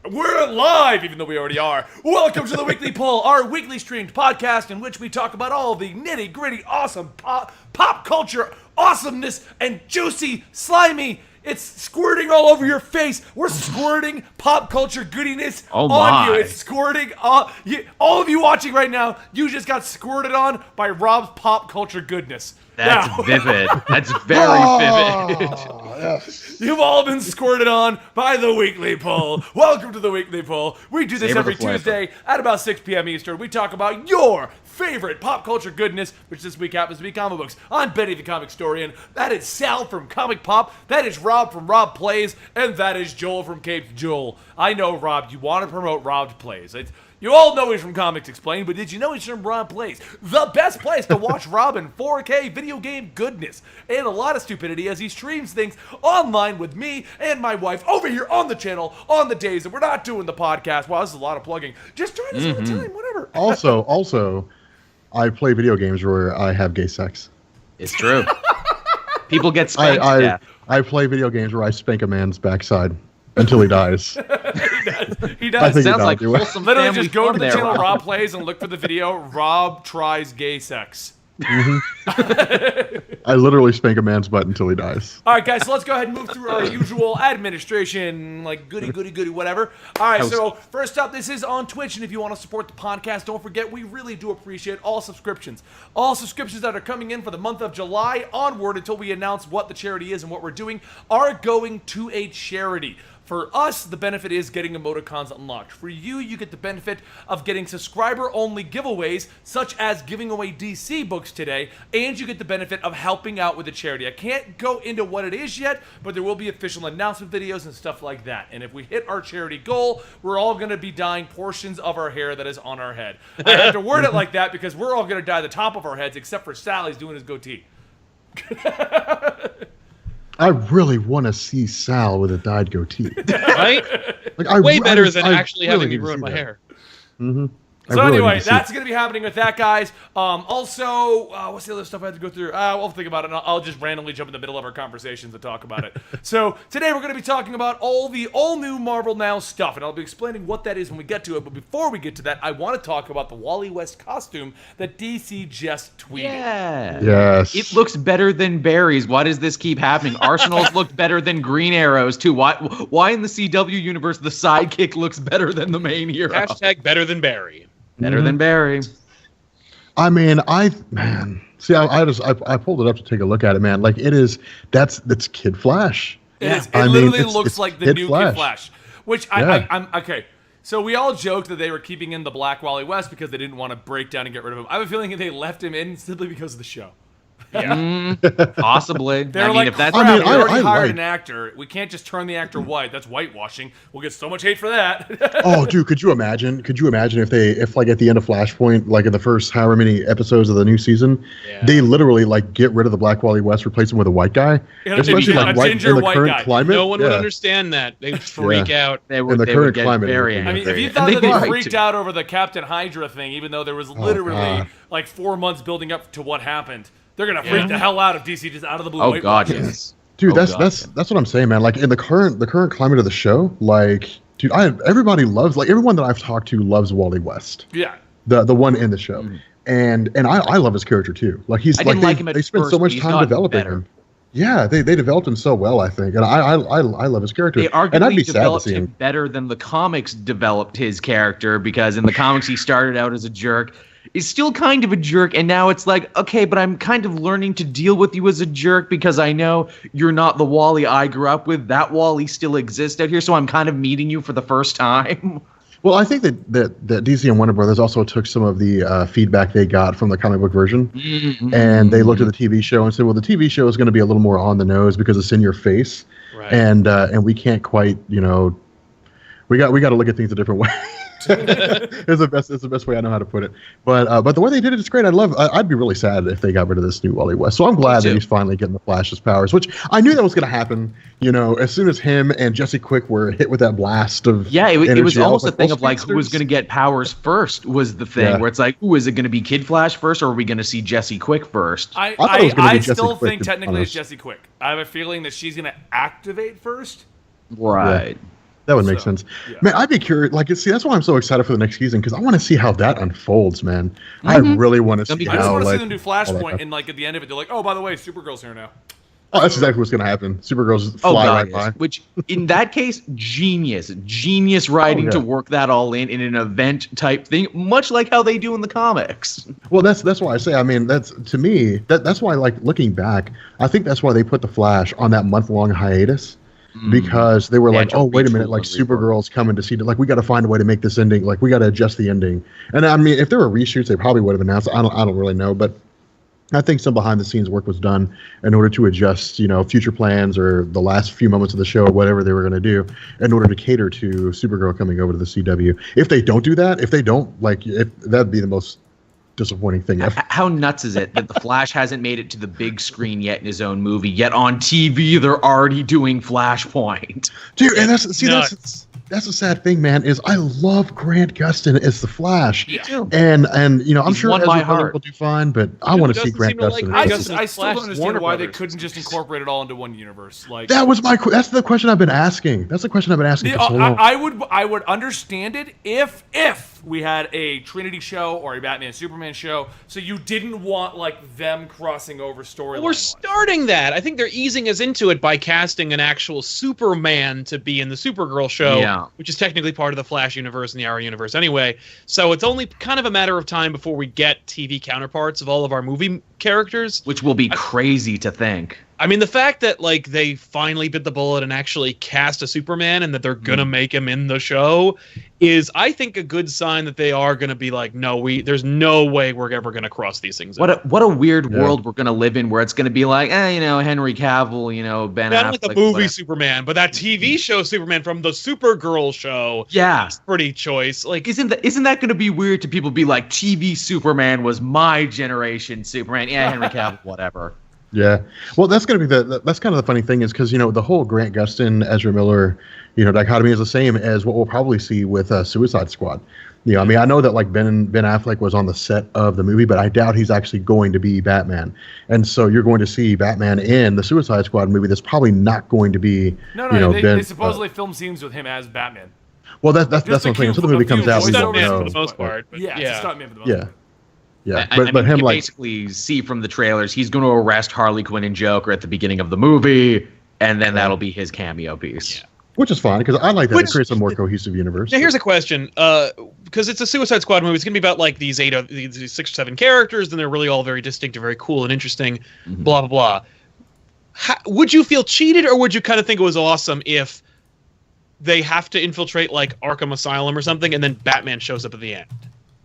We're live, even though we already are. Welcome to the Weekly Pull, our weekly streamed podcast in which we talk about all the nitty-gritty, awesome pop culture awesomeness and juicy, slimy. It's squirting all over your face. We're squirting pop culture goodiness on you. It's squirting. All of you watching right now, you just got squirted on by Rob's pop culture goodness. That's vivid. That's very vivid. You've all been squirted on by the Weekly Pull. Welcome to the Weekly Pull. We do this every Tuesday at about 6 p.m. Eastern. We talk about your favorite pop culture goodness, which this week happens to be comic books. I'm Benny the Comic Historian. That is Sal from ComicPOP. That is Rob from Rob Plays. And that is Joel from Cape Joel. I know, Rob, you want to promote Rob's Plays. You all know he's from Comics Explained, but did you know he's from Rob Plays? The best place to watch Rob in 4K video game goodness and a lot of stupidity as he streams things online with me and my wife over here on the channel on the days that we're not doing the podcast. Wow, this is a lot of plugging. Just join us all the time, whatever. Also, I play video games where I have gay sex. It's true. People get spanked. I play video games where I spank a man's backside until he dies. He does. Sounds like wholesome. Literally just go to the channel Rob Plays and look for the video Rob Tries Gay Sex. I literally spank a man's butt until he dies. All right, guys, so let's go ahead and move through our usual administration, like goody, whatever. All right, so first up, this is on Twitch, and if you want to support the podcast, don't forget, we really do appreciate all subscriptions. All subscriptions that are coming in for the month of July onward until we announce what the charity is and what we're doing are going to a charity. For us, the benefit is getting emoticons unlocked. For you, you get the benefit of getting subscriber-only giveaways, such as giving away DC books today, and you get the benefit of helping out with the charity. I can't go into what it is yet, but there will be official announcement videos and stuff like that. And if we hit our charity goal, we're all going to be dyeing portions of our hair that is on our head. I have to word it like that because we're all going to dye the top of our heads, except for Sally's doing his goatee. I really want to see Sal with a dyed goatee. Right? Like, way better than actually really having me ruin my hair. Mm-hmm. So anyway, that's going to be happening with that, guys. Also, what's the other stuff I have to go through? I'll think about it, and I'll just randomly jump in the middle of our conversations and talk about it. So today we're going to be talking about all new Marvel Now stuff, and I'll be explaining what that is when we get to it. But before we get to that, I want to talk about the Wally West costume that DC just tweeted. Yeah. Yes. It looks better than Barry's. Why does this keep happening? Arsenal's looked better than Green Arrows, too. Why in the CW universe the sidekick looks better than the main hero? Hashtag better than Barry. Better than Barry. I mean, I pulled it up to take a look at it, man. Like that's Kid Flash. It literally looks like the new Kid Flash. Which I'm okay. So we all joked that they were keeping in the Black Wally West because they didn't want to break down and get rid of him. I have a feeling that they left him in simply because of the show. Yeah, possibly. They're like, if that's we already hired an actor. We can't just turn the actor white. That's whitewashing. We'll get so much hate for that. Oh, dude, could you imagine? If like at the end of Flashpoint, like in the first however many episodes of the new season, they literally like get rid of the Black Wally West, replace him with a white guy, especially like in the current climate. No one would understand that. They'd freak out. They would get very angry. I mean, if you thought that they freaked out over the Captain Hydra thing, even though there was literally like 4 months building up to what happened. They're gonna freak the hell out if DC just out of the blue. Oh God, yes, dude. That's what I'm saying, man. Like in the current climate of the show, like, dude, everybody loves, like, everyone that I've talked to loves Wally West. Yeah, the one in the show, and I love his character too. Like he's they spent so much time developing him. Yeah, they developed him so well, I think, and I love his character. They arguably developed him better than the comics developed his character, because in the comics he started out as a jerk. Is still kind of a jerk, and now it's like, okay, but I'm kind of learning to deal with you as a jerk because I know you're not the Wally I grew up with. That Wally still exists out here, so I'm kind of meeting you for the first time. Well, I think that DC and Warner Brothers also took some of the feedback they got from the comic book version, and they looked at the TV show and said, well, the TV show is going to be a little more on the nose because it's in your face, right. And we can't quite, we got to look at things a different way. It's the best way I know how to put it. But the way they did it is great. I'd be really sad if they got rid of this new Wally West. So I'm glad that he's finally getting the Flash's powers, which I knew that was going to happen. As soon as him and Jesse Quick were hit with that blast of it was almost a thing of like who was going to get powers first was the thing where it's like, ooh, is it going to be Kid Flash first, or are we going to see Jesse Quick first? I still think technically it's Jesse Quick. I have a feeling that she's going to activate first. Right. That would make sense. Yeah. Man, I'd be curious. Like, see, that's why I'm so excited for the next season, because I want to see how that unfolds, man. I really want to see how. I just want to like, see them do Flashpoint, and like at the end of it, they're like, "Oh, by the way, Supergirl's here now." Oh, that's exactly what's going to happen. Supergirl's fly right by. Which, in that case, genius writing to work that all in an event type thing, much like how they do in the comics. Well, that's why I say. I mean, that's to me. That's why, like, looking back, I think that's why they put the Flash on that month-long hiatus. Because they were like, oh, wait a minute, like Supergirl's coming to see it. Like, we got to find a way to make this ending. Like, we got to adjust the ending. And I mean, if there were reshoots, they probably would have announced. I don't really know, but I think some behind the scenes work was done in order to adjust, future plans or the last few moments of the show or whatever they were going to do in order to cater to Supergirl coming over to the CW. If they don't do that, that'd be the most disappointing thing ever. How nuts is it that the Flash hasn't made it to the big screen yet in his own movie, yet on TV they're already doing Flashpoint? Dude, and that's a sad thing, man, is I love Grant Gustin as the Flash. Yeah. And I'm sure won my Ezra Miller heart. will do fine, but I want to see Grant Gustin. I still don't understand why they couldn't just incorporate it all into one universe. Like that's the question I've been asking. That's the question I've been asking for so long. I would understand it if we had a Trinity show or a Batman Superman show, so you didn't want like them crossing over storyline. We're starting that. I think they're easing us into it by casting an actual Superman to be in the Supergirl show, which is technically part of the Flash universe and the Arrow universe anyway. So it's only kind of a matter of time before we get TV counterparts of all of our movie characters, which will be crazy to think. I mean, the fact that like they finally bit the bullet and actually cast a Superman and that they're gonna make him in the show is, I think, a good sign that they are gonna be like, no, there's no way we're ever gonna cross these things. What a weird world we're gonna live in, where it's gonna be like, Henry Cavill, Ben Affleck. Not like the movie Superman, but that TV show Superman from the Supergirl show. Yeah, it's pretty choice. Like, isn't that gonna be weird to people? Be like, TV Superman was my generation Superman. Yeah, Henry Cavill, whatever. Yeah, well, that's gonna be that's kind of the funny thing is because the whole Grant Gustin, Ezra Miller, dichotomy is the same as what we'll probably see with Suicide Squad. I mean, I know that like Ben Affleck was on the set of the movie, but I doubt he's actually going to be Batman. And so you're going to see Batman in the Suicide Squad movie. That's probably not going to be they supposedly film scenes with him as Batman. Well, that's what I'm saying. So the movie comes out, we don't know. For the most part. It's a stuntman for the most part. Yeah, but him, like, basically see from the trailers, he's going to arrest Harley Quinn and Joker at the beginning of the movie, and then that'll be his cameo piece. Yeah. Which is fine, because I like that. It creates a more cohesive universe. Now, here's a question. Because it's a Suicide Squad movie, it's going to be about like these 6 or 7 characters, and they're really all very distinct and very cool and interesting, blah, blah, blah. Would you feel cheated, or would you kind of think it was awesome if they have to infiltrate like Arkham Asylum or something, and then Batman shows up at the end?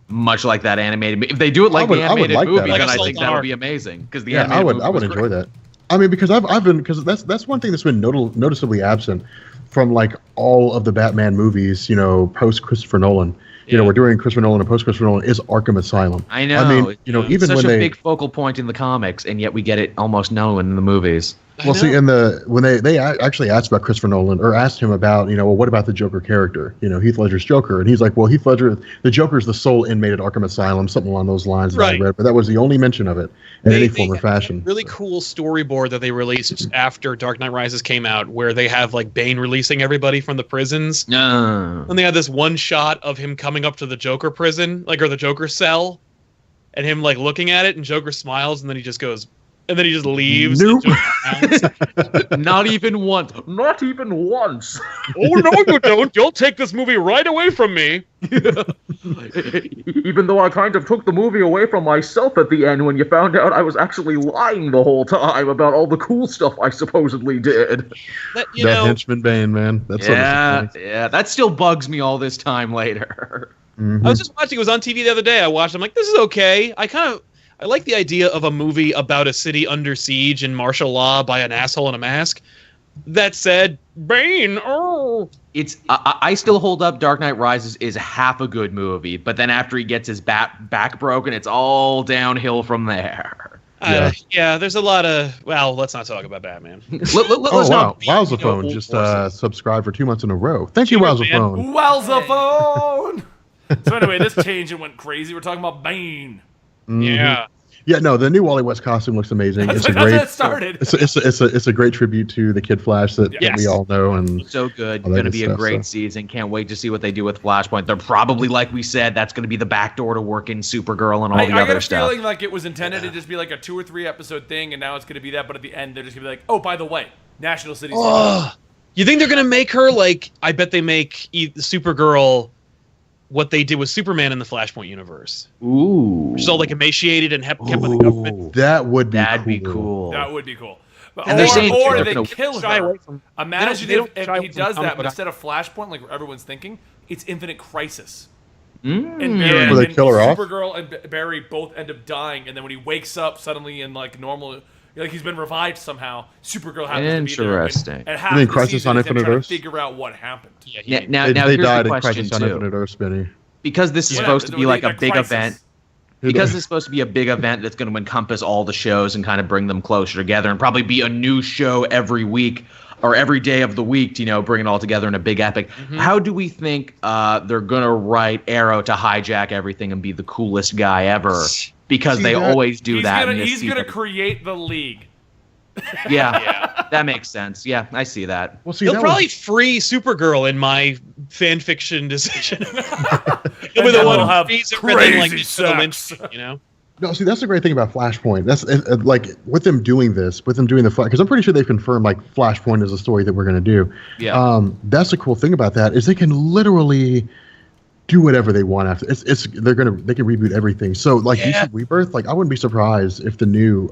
Much like that animated. If they do it like the animated movie, then I think that'll be amazing. Because I would enjoy that. I mean, because because that's one thing that's been noticeably absent from like all of the Batman movies, post Christopher Nolan. We're doing Christopher Nolan and post Christopher Nolan is Arkham Asylum. I know. I mean, even such when a big focal point in the comics, and yet we get it almost none in the movies. Well, see, when they actually asked about Christopher Nolan, or asked him about, what about the Joker character? Heath Ledger's Joker, and he's like, well, Heath Ledger, the Joker's the sole inmate at Arkham Asylum, something along those lines. Right. That I read, but that was the only mention of it in any form or fashion. Really cool storyboard that they released after Dark Knight Rises came out, where they have like Bane releasing everybody from the prisons. No. And they had this one shot of him coming up to the Joker prison, or the Joker cell, and him like looking at it, and Joker smiles, and then he just goes. And then he just leaves. Nope. Not even once. Not even once. Oh, no, you don't. You'll take this movie right away from me. Even though I kind of took the movie away from myself at the end when you found out I was actually lying the whole time about all the cool stuff I supposedly did. That henchman Bane, man. That's that still bugs me all this time later. I was just watching. It was on TV the other day. I watched. I'm like, this is okay. I like the idea of a movie about a city under siege and martial law by an asshole in a mask. That said, Bane, I still hold up Dark Knight Rises is half a good movie, but then after he gets his back broken, it's all downhill from there. There's a lot of... Well, let's not talk about Batman. Wowzaphone just subscribed for 2 months in a row. Thank you, Wowzaphone. Wowzaphone! So anyway, this tangent went crazy. We're talking about Bane. Yeah. Yeah, no, the new Wally West costume looks amazing. That's It's a how great. that started. It's a great tribute to the Kid Flash that we all know, and So good. all that Going to good be a stuff, great so. season. Can't wait to see what they do with Flashpoint. They're probably, like we said, that's going to be the back door to work in Supergirl and all the I got other a stuff. feeling like it was intended to just be like a 2 or 3 episode thing, and now it's going to be that. But at the end, they're just going to be like, oh, by the way, National City's. You think they're gonna make her like? I bet they make Supergirl what they did with Superman in the Flashpoint universe. Ooh. She's all like emaciated and kept with the government. That would be That'd cool. be cool. That would be cool. But, And they're saying or they're they gonna kill shy her. away from- Imagine they don't if shy he away from does that, comic but book. instead of Flashpoint, like everyone's thinking, it's Infinite Crisis. Mm. And Yeah. Where they kill her off? Supergirl and Barry both end up dying, and then when he wakes up suddenly in like normal, like he's been revived somehow, Supergirl happens to be there. Interesting. And half You mean the Crisis season on is them Infinite trying Earths? to figure out what happened. Yeah, Now They here's died the in question, Crisis on too. Infinite Earths, Benny. Because this is Yeah, supposed to but be like a that big crisis. event. Because this is supposed to be a big event that's going to encompass all the shows and kind of bring them closer together and probably be a new show every week or every day of the week, you know, bring it all together in a big epic. How do we think they're going to write Arrow to hijack everything and be the coolest guy ever? Because they always do that in this He's season. gonna create the League. Yeah, that makes sense. Yeah, I see that. Well, see, He'll that probably was, free Supergirl in my fan fiction decision. He'll be And the then one we'll who have frees everything like crazy the Lynch, sex. you know? no. See, that's the great thing about Flashpoint. That's like with them doing this, with them doing the because I'm pretty sure they've confirmed like Flashpoint is a story that we're going to do. Yeah. That's the cool thing about that is they can literally do whatever they want after. They can reboot everything. So like DC Rebirth, like I wouldn't be surprised if the new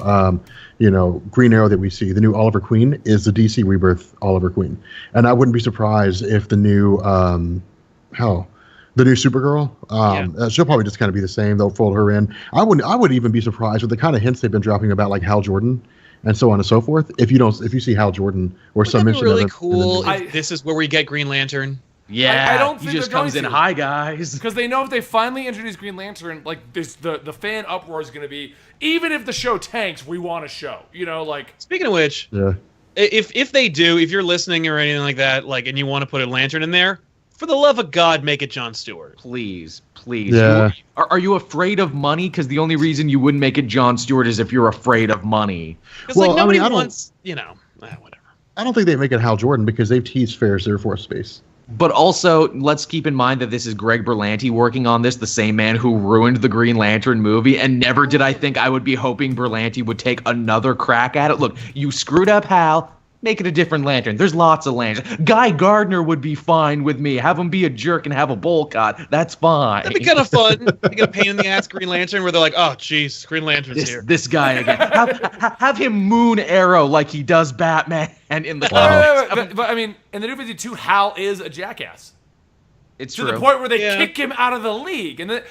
Green Arrow that we see, the new Oliver Queen, is the DC Rebirth Oliver Queen, and I wouldn't be surprised if the new the new Supergirl, she'll probably just kind of be the same. They'll fold her in. I would even be surprised with the kind of hints they've been dropping about like Hal Jordan and so on and so forth. If you see Hal Jordan or some Wouldn't that mention be really of it, cool and then- if this is where we get Green Lantern? Yeah, I don't he think just they're comes going in, to. hi guys. Because they know if they finally introduce Green Lantern, like this, the fan uproar is going to be, even if the show tanks, we want a show. You know, like. Speaking of which, yeah. if they do, if you're listening or anything like that, like, and you want to put a lantern in there, for the love of God, make it Jon Stewart. Please. Yeah. Are you afraid of money? Because the only reason you wouldn't make it Jon Stewart is if you're afraid of money. Because Well, like nobody I don't- wants, whatever. I don't think they make it Hal Jordan because they've teased Ferris Air Force Space. But also, let's keep in mind that this is Greg Berlanti working on this, the same man who ruined the Green Lantern movie, and never did I think I would be hoping Berlanti would take another crack at it. Look, you screwed up Hal. Make it a different lantern. There's lots of lanterns. Guy Gardner would be fine with me. Have him be a jerk and have a bowl cut. That's fine. That'd be kind of fun. They get a pain in the ass Green Lantern where they're like, oh, jeez, Green Lantern's here. This guy again. Have him moon Arrow like he does Batman in the comics. But I mean, in the New 52, Hal is a jackass. It's To true. the point where they Yeah. kick him out of the league, and then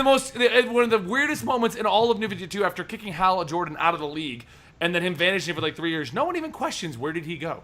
one of the weirdest moments in all of New 52 after kicking Hal Jordan out of the league, and then him vanishing for like 3 years. No one even questions where did he go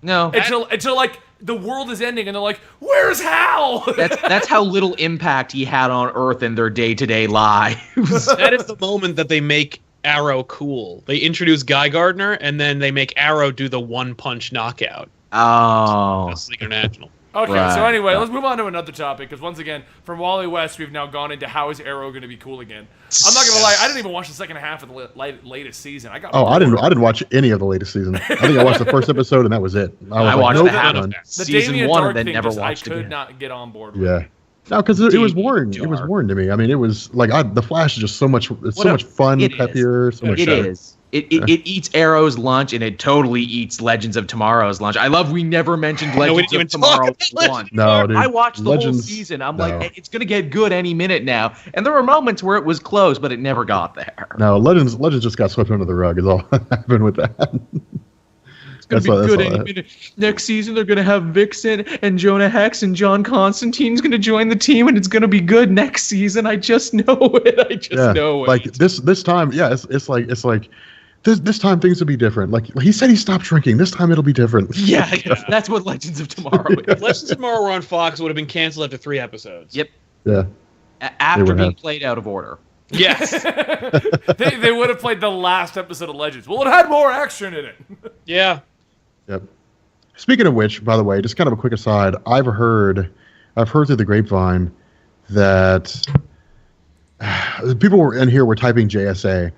No. until like the world is ending, and they're like, "Where's Hal?" That's how little impact he had on Earth in their day-to-day lives. That is the moment that they make Arrow cool. They introduce Guy Gardner, and then they make Arrow do the one-punch knockout. Oh. Justice League International. Okay, Right. so anyway, let's move on to another topic, because once again, from Wally West, we've now gone into how is Arrow going to be cool again. I'm not gonna lie, I didn't even watch the second half of the latest season. I didn't watch any of the latest season. I think I watched the first episode and that was it. I was watched nope, the half done. of The season Damien 1 Dark and then thing never just, watched I could again. not get on board with. Yeah. No, because it was Damien boring. It was Dark. boring to me. I mean, it was like the Flash is just so much. It's so What a- much fun, it is. peppier, so much. It better. is. It eats Arrow's lunch, and it totally eats Legends of Tomorrow's lunch. I love we never mentioned we Legends didn't even of Tomorrow talk about 1. No, dude. I watched the whole Legends- season. I'm no. like, it's going to get good any minute now. And there were moments where it was close, but it never got there. No, Legends just got swept under the rug. Is all that happened with that. It's going That's to all- be that's good all any that- minute. Next season, they're going to have Vixen and Jonah Hex and John Constantine's going to join the team, and it's going to be good next season. I just know it. I just know it. Like this time, yeah, it's like this time things will be different. Like he said, he stopped drinking. This time it'll be different. Yeah, that's what Legends of Tomorrow is. If Legends of Tomorrow were on Fox, it would have been canceled after 3 episodes. Yep. Yeah. After would being have. played out of order. Yes. they would have played the last episode of Legends. Well, it had more action in it. Yeah. Yep. Speaking of which, by the way, just kind of a quick aside, I've heard through the grapevine that people were in here were typing JSA,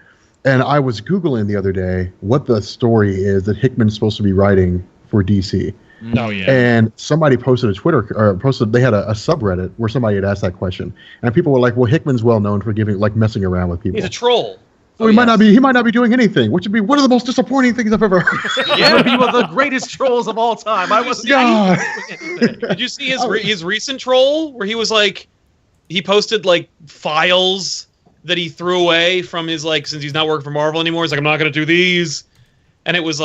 and I was Googling the other day what the story is that Hickman's supposed to be writing for DC. Oh yeah. And somebody posted a they had a subreddit where somebody had asked that question, and people were like, "Well, Hickman's well known for messing around with people. He's a troll. So he might not be doing anything, which would be one of the most disappointing things I've ever heard." Yeah, be one of the greatest trolls of all time. I was God. Did you see his recent troll where he was like, he posted like files that he threw away from his since he's not working for Marvel anymore. He's like, I'm not going to do these, and it was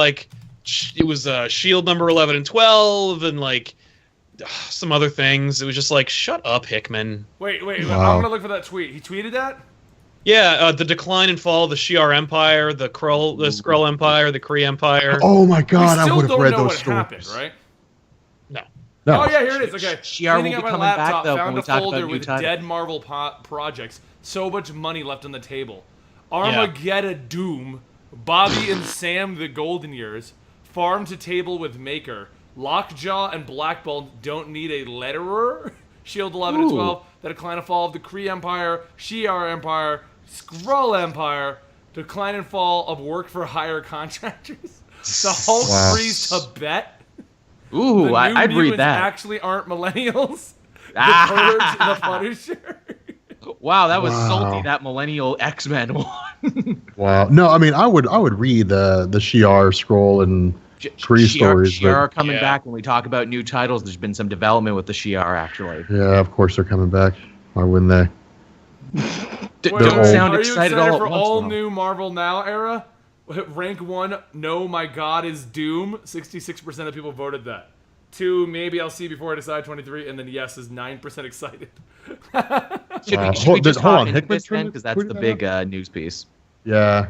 Shield number 11 and 12 and some other things. It was just like, shut up, Hickman. Wait. Wow. I'm gonna look for that tweet. He tweeted that. Yeah, the decline and fall of the Shi'ar Empire, the Skrull Empire, the Kree Empire. Oh my God! I would have read those stories. Happened, right? No. Oh yeah, here it is. Okay. Shi'ar will be coming back though when we talk about new with titles. dead Marvel projects. So much money left on the table. Armageddon Doom, Bobby and Sam the Golden Years, Farm to Table with Maker, Lockjaw and Blackball don't need a letterer. Shield 11 and 12, the decline and fall of the Kree Empire, Shi'ar Empire, Skrull Empire, decline and fall of work for hire contractors, the Hulk frees Tibet. Ooh, I'd read that. Actually aren't millennials. The Purge and the Punisher. Wow, that was salty. That millennial X-Men one. Wow. No, I mean, I would read the Shi'ar, Skrull, and Kree stories. Shi'ar coming back when we talk about new titles. There's been some development with the Shi'ar, actually. Yeah, of course they're coming back. Why wouldn't they? Don't sound Are excited you excited all for at once. all new Marvel Now era? Rank 1, no, my God, is Doom. 66% of people voted that. 2, maybe I'll see before I decide. 23, and then yes is 9% excited. Should we just hop into Hickman this then? Because that's the big news piece. Yeah,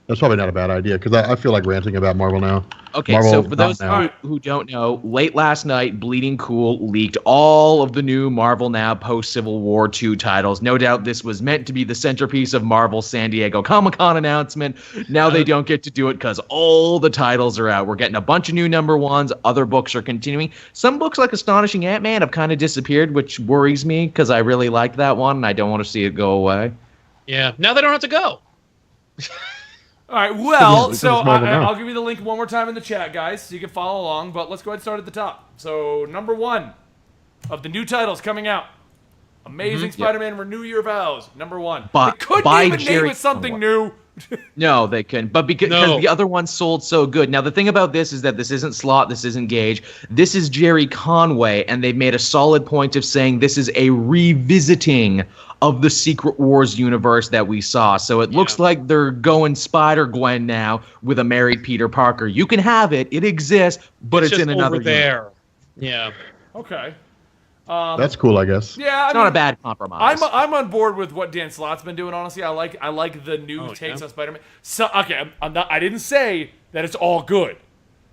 that's probably not a bad idea because I feel like ranting about Marvel now. Okay, Marvel so for those who don't know, late last night, Bleeding Cool leaked all of the new Marvel Now post-Civil War 2 titles. No doubt this was meant to be the centerpiece of Marvel's San Diego Comic-Con announcement. Now they don't get to do it because all the titles are out. We're getting a bunch of new number ones. Other books are continuing. Some books like Astonishing Ant-Man have kind of disappeared, which worries me because I really liked that one and I don't want to see it go away. Yeah, now they don't have to go. All right, well, so I'll give you the link one more time in the chat, guys, so you can follow along, but let's go ahead and start at the top. So, number 1 of the new titles coming out. Amazing Spider-Man Renew Your Vows, number 1. They couldn't even name it something new. No, they couldn't. But because the other one sold so good. Now, the thing about this is that this isn't Slott, this isn't Gage. This is Jerry Conway, and they've made a solid point of saying this is a revisiting of the Secret Wars universe that we saw. So it looks like they're going Spider-Gwen now with a married Peter Parker. You can have it. It exists, but it's in another over there. Yeah. Okay. That's cool, I guess. Yeah, it's not a bad compromise. I'm on board with what Dan Slott's been doing. Honestly, I like the new takes on Spider-Man. So okay, I didn't say that it's all good.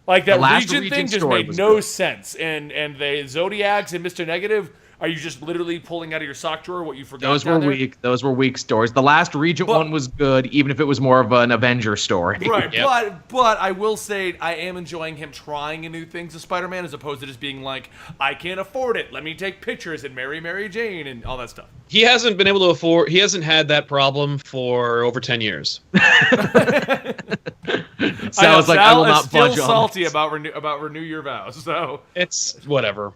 Like that Region thing just made no sense. And the Zodiacs and Mr. Negative. Are you just literally pulling out of your sock drawer what you forgot? Those were weak. Those were weak stories. The last Regent one was good, even if it was more of an Avenger story. Right, but I will say I am enjoying him trying new things with Spider-Man as opposed to just being like, I can't afford it. Let me take pictures and marry Mary Jane and all that stuff. He hasn't been able to afford. He hasn't had that problem for over 10 years. Sounds like I will not budge on. Still salty about Renew Your Vows. So it's whatever.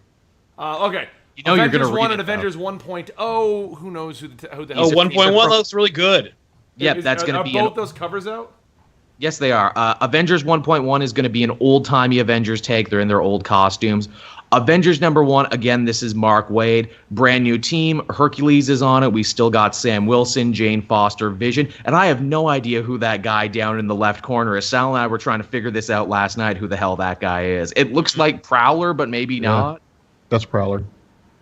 Okay. You know Avengers you're going to 1 and Avengers 1.0. Who knows who the 1.1 looks really good. Yep, that's going to be. Are both those covers out? Yes, they are. Avengers 1.1 is going to be an old-timey Avengers take. They're in their old costumes. Avengers number 1, again, this is Mark Waid. Brand new team. Hercules is on it. We still got Sam Wilson, Jane Foster, Vision. And I have no idea who that guy down in the left corner is. Sal and I were trying to figure this out last night, who the hell that guy is. It looks like Prowler, but maybe not. That's Prowler.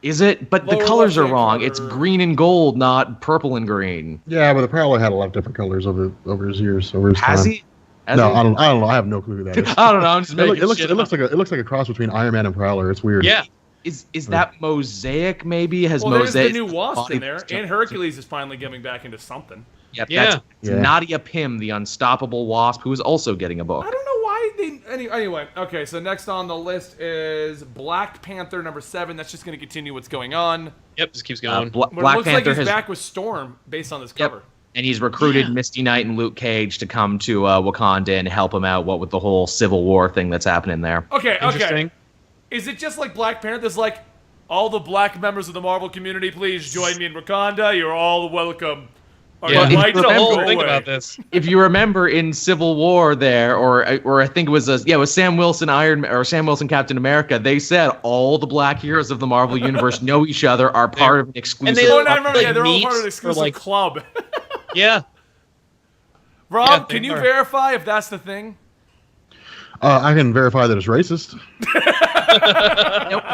Is it? But the colors are wrong. It's green and gold, not purple and green. Yeah, but the Prowler had a lot of different colors over his years. Has he? No, I don't know. I have no clue who that is. I don't know. I'm just making it looks like a cross between Iron Man and Prowler. It's weird. Yeah. Is that Mosaic? Maybe there's Mosaic. the new Wasp in there, and Hercules is finally getting back into something. Yep, that's Nadia Pym, the unstoppable Wasp, who is also getting a book. I don't know why Anyway, okay, so next on the list is Black Panther number 7. That's just going to continue what's going on. Yep, just keeps going. But Black it looks Panther like he's has back with Storm based on this cover. And he's recruited Misty Knight and Luke Cage to come to Wakanda and help him out. What with the whole Civil War thing that's happening there. Okay. Is it just like Black Panther? There's like all the black members of the Marvel community, please join me in Wakanda. You're all welcome. Yeah, the whole thing about this. If you remember in Civil War there, or I think it was it was Sam Wilson Sam Wilson Captain America. They said all the black heroes of the Marvel universe know each other, are part of an exclusive. I remember, they're all part of an exclusive club. Yeah. Rob, can you verify if that's the thing? I can verify that it's racist.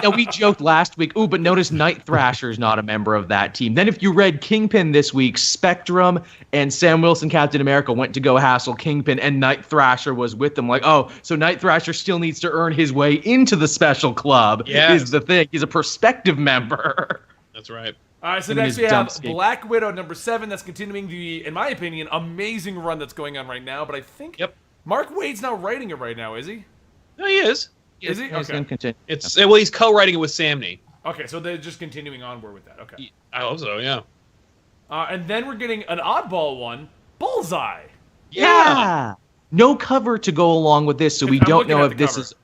Now, we joked last week, but notice Night Thrasher's not a member of that team. Then if you read Kingpin this week, Spectrum and Sam Wilson Captain America went to go hassle Kingpin, and Night Thrasher was with them. Like, so Night Thrasher still needs to earn his way into the special club, is the thing. He's a prospective member. That's right. All right, so next we have Black Widow number 7. That's continuing the, in my opinion, amazing run that's going on right now. But I think Mark Waid's not writing it right now, is he? No, he is. Is he? Okay. Well, he's co-writing it with Samney. Okay, so they're just continuing onward with that. Okay. I hope so, yeah. And then we're getting an oddball one, Bullseye. Yeah. No cover to go along with this, so we don't know if this is...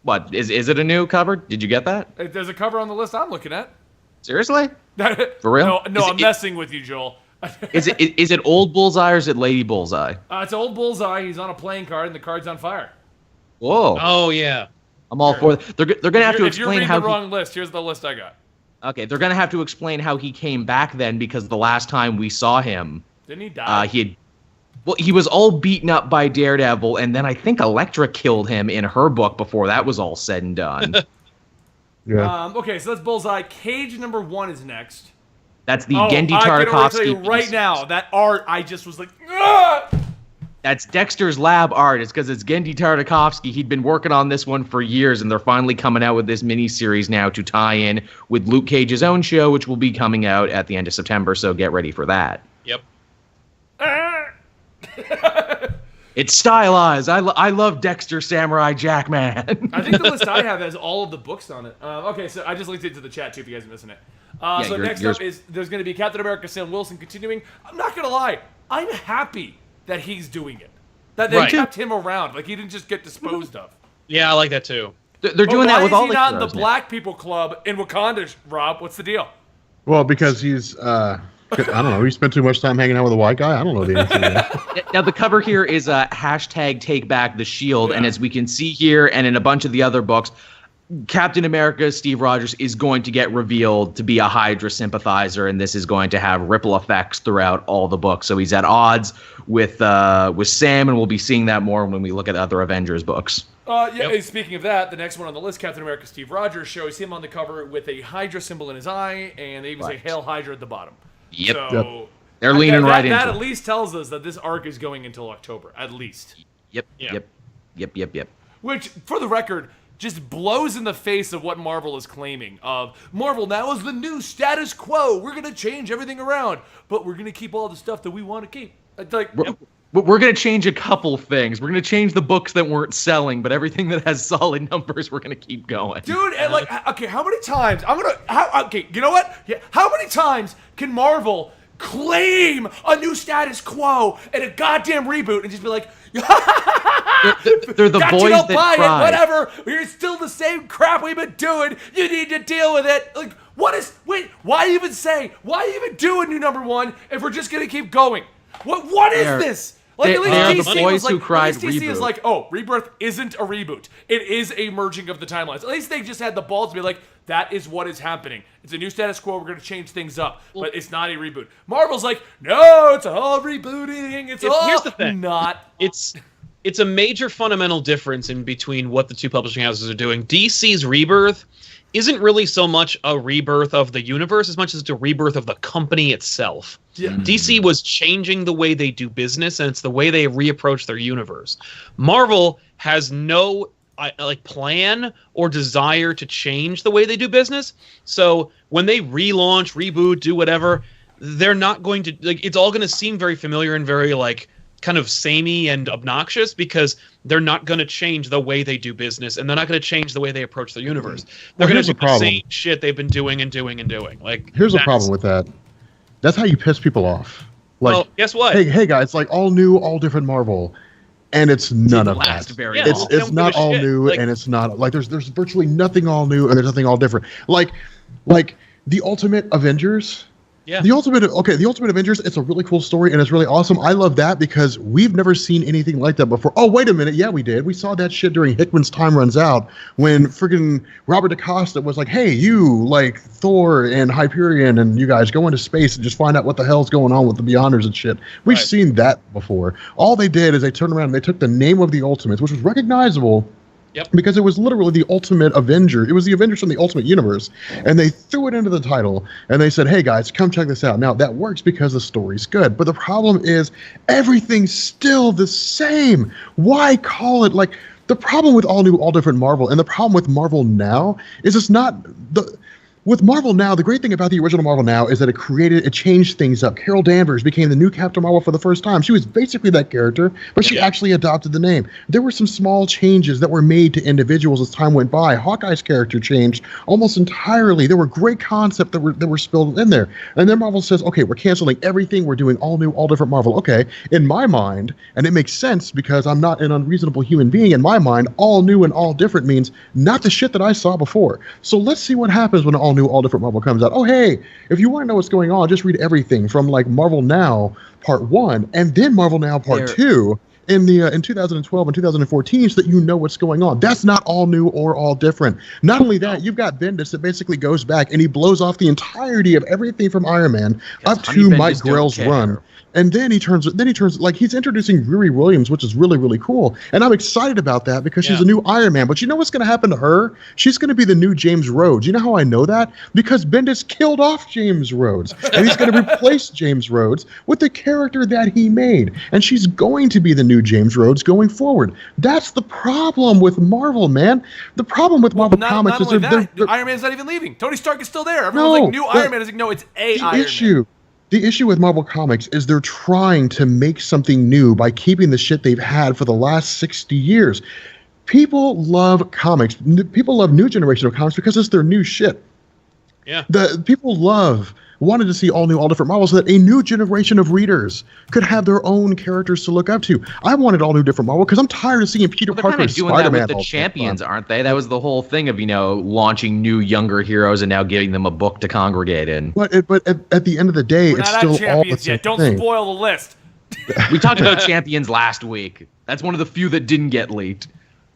What, is it a new cover? Did you get that? There's a cover on the list I'm looking at. Seriously? For real? No, I'm messing with you, Joel. Is it old Bullseye or is it Lady Bullseye? It's old Bullseye. He's on a playing card, and the card's on fire. Whoa. Oh, yeah. I'm all for it. They're going to have to explain how... If you're reading the wrong list, here's the list I got. Okay, they're going to have to explain how he came back then, because the last time we saw him... Didn't he die? He was all beaten up by Daredevil, and then I think Elektra killed him in her book before that was all said and done. Yeah. Okay, so that's Bullseye. Cage number 1 is next. That's the Gendy Tartakovsky. I can tell you right now, that art, I just was like, ah! That's Dexter's Lab art. It's because it's Gendy Tartakovsky. He'd been working on this one for years, and they're finally coming out with this mini-series now to tie in with Luke Cage's own show, which will be coming out at the end of September, so get ready for that. Yep. It's stylized. I love Dexter Samurai Jack, man. I think the list I have has all of the books on it. Okay, so I just linked it to the chat, too, if you guys are missing it. So next up is, there's going to be Captain America Sam Wilson continuing. I'm not going to lie. I'm happy that he's doing it. That they kept him around. Like, he didn't just get disposed of. Yeah, I like that, too. They're doing that with all the heroes. Why is he not in the Black People Club in Wakanda, Rob? What's the deal? Well, because he's... I don't know. He spent too much time hanging out with a white guy. I don't know the answer to that. Now, the cover here is hashtag Take Back the Shield, and as we can see here and in a bunch of the other books, Captain America, Steve Rogers, is going to get revealed to be a Hydra sympathizer, and this is going to have ripple effects throughout all the books. So he's at odds with Sam, and we'll be seeing that more when we look at other Avengers books. Speaking of that, the next one on the list, Captain America Steve Rogers, shows him on the cover with a Hydra symbol in his eye, and they even say Hail Hydra at the bottom. Yep. So, they're leaning right into it. That at least tells us that this arc is going until October, at least. Yep. Which, for the record, just blows in the face of what Marvel is claiming. Marvel now is the new status quo. We're going to change everything around, but we're going to keep all the stuff that we want to keep. We're going to change a couple things. We're going to change the books that weren't selling, but everything that has solid numbers, we're going to keep going. Dude, and okay, how many times? You know what? Yeah, how many times can Marvel claim a new status quo and a goddamn reboot and just be like, they're the boys that buy tried. it, whatever. We're still the same crap we've been doing. You need to deal with it. Like, why even do a new number 1 if we're just going to keep going? What is this? Like, at least DC was like, DC is like, Rebirth isn't a reboot. It is a merging of the timelines. At least they just had the balls to be like, that is what is happening. It's a new status quo. We're going to change things up, but it's not a reboot. Marvel's like, no, it's all rebooting. Here's the thing. Not. It's a major fundamental difference in between what the two publishing houses are doing. DC's Rebirth isn't really so much a rebirth of the universe as much as it's a rebirth of the company itself. Yeah. DC was changing the way they do business, and it's the way they reapproach their universe. Marvel has no plan or desire to change the way they do business. So when they relaunch, reboot, do whatever, they're not going to it's all going to seem very familiar and very kind of samey and obnoxious because they're not going to change the way they do business, and they're not going to change the way they approach their universe. They're going to do the same shit they've been doing and doing and doing. Like, here's the problem with that. That's how you piss people off. Like, well, guess what? Hey guys, it's like all new, all different Marvel. And it's none of that. It's not all new, and it's not like there's virtually nothing all new, and there's nothing all different. Like the Ultimate Avengers. Yeah. The Ultimate Avengers, it's a really cool story, and it's really awesome. I love that because we've never seen anything like that before. Oh, wait a minute. Yeah, we did. We saw that shit during Hickman's Time Runs Out when friggin' Robert DaCosta was like, hey, you, like, Thor and Hyperion, and you guys go into space and just find out what the hell's going on with the Beyonders and shit. We've seen that before. All they did is they turned around and they took the name of the Ultimates, which was recognizable. Yep. Because it was literally the Ultimate Avenger. It was the Avengers from the Ultimate Universe. And they threw it into the title. And they said, hey, guys, come check this out. Now, that works because the story's good. But the problem is everything's still the same. Why call it like... The problem with all new, all different Marvel, and the problem with Marvel now, is it's not... With Marvel Now, the great thing about the original Marvel Now is that it changed things up. Carol Danvers became the new Captain Marvel for the first time. She was basically that character, but she actually adopted the name. There were some small changes that were made to individuals as time went by. Hawkeye's character changed almost entirely. There were great concepts that were spilled in there. And then Marvel says, okay, we're canceling everything. We're doing all new, all different Marvel. Okay, in my mind, and it makes sense because I'm not an unreasonable human being, in my mind, all new and all different means not the shit that I saw before. So let's see what happens when all new, all different Marvel comes out. Oh, hey, if you want to know what's going on, just read everything from like Marvel Now Part 1 and then Marvel Now Part 2 in 2012 and 2014 so that you know what's going on. That's not all new or all different. Not only that, you've got Bendis that basically goes back and he blows off the entirety of everything from Iron Man up to Mike Grell's run. And then he turns like he's introducing Riri Williams, which is really, really cool. And I'm excited about that because she's a new Iron Man. But you know what's going to happen to her? She's going to be the new James Rhodes. You know how I know that? Because Bendis killed off James Rhodes. And he's going to replace James Rhodes with the character that he made. And she's going to be the new James Rhodes going forward. That's the problem with Marvel, man. The problem with Marvel Comics is Iron Man's not even leaving. Tony Stark is still there. Everyone's like, new Iron Man. Is like, no, it's Iron Man. The issue with Marvel Comics is they're trying to make something new by keeping the shit they've had for the last 60 years. People love comics. People love new generation of comics because it's their new shit. Yeah. The people wanted to see all new, all different Marvels so that a new generation of readers could have their own characters to look up to. I wanted all new, different Marvel because I'm tired of seeing Peter Parker and Spider-Man. They're kind of doing that with the Champions, aren't they? That was the whole thing of, launching new, younger heroes and now giving them a book to congregate in. But at the end of the day, it's still all the same Don't thing. spoil the list. We talked about Champions last week. That's one of the few that didn't get leaked.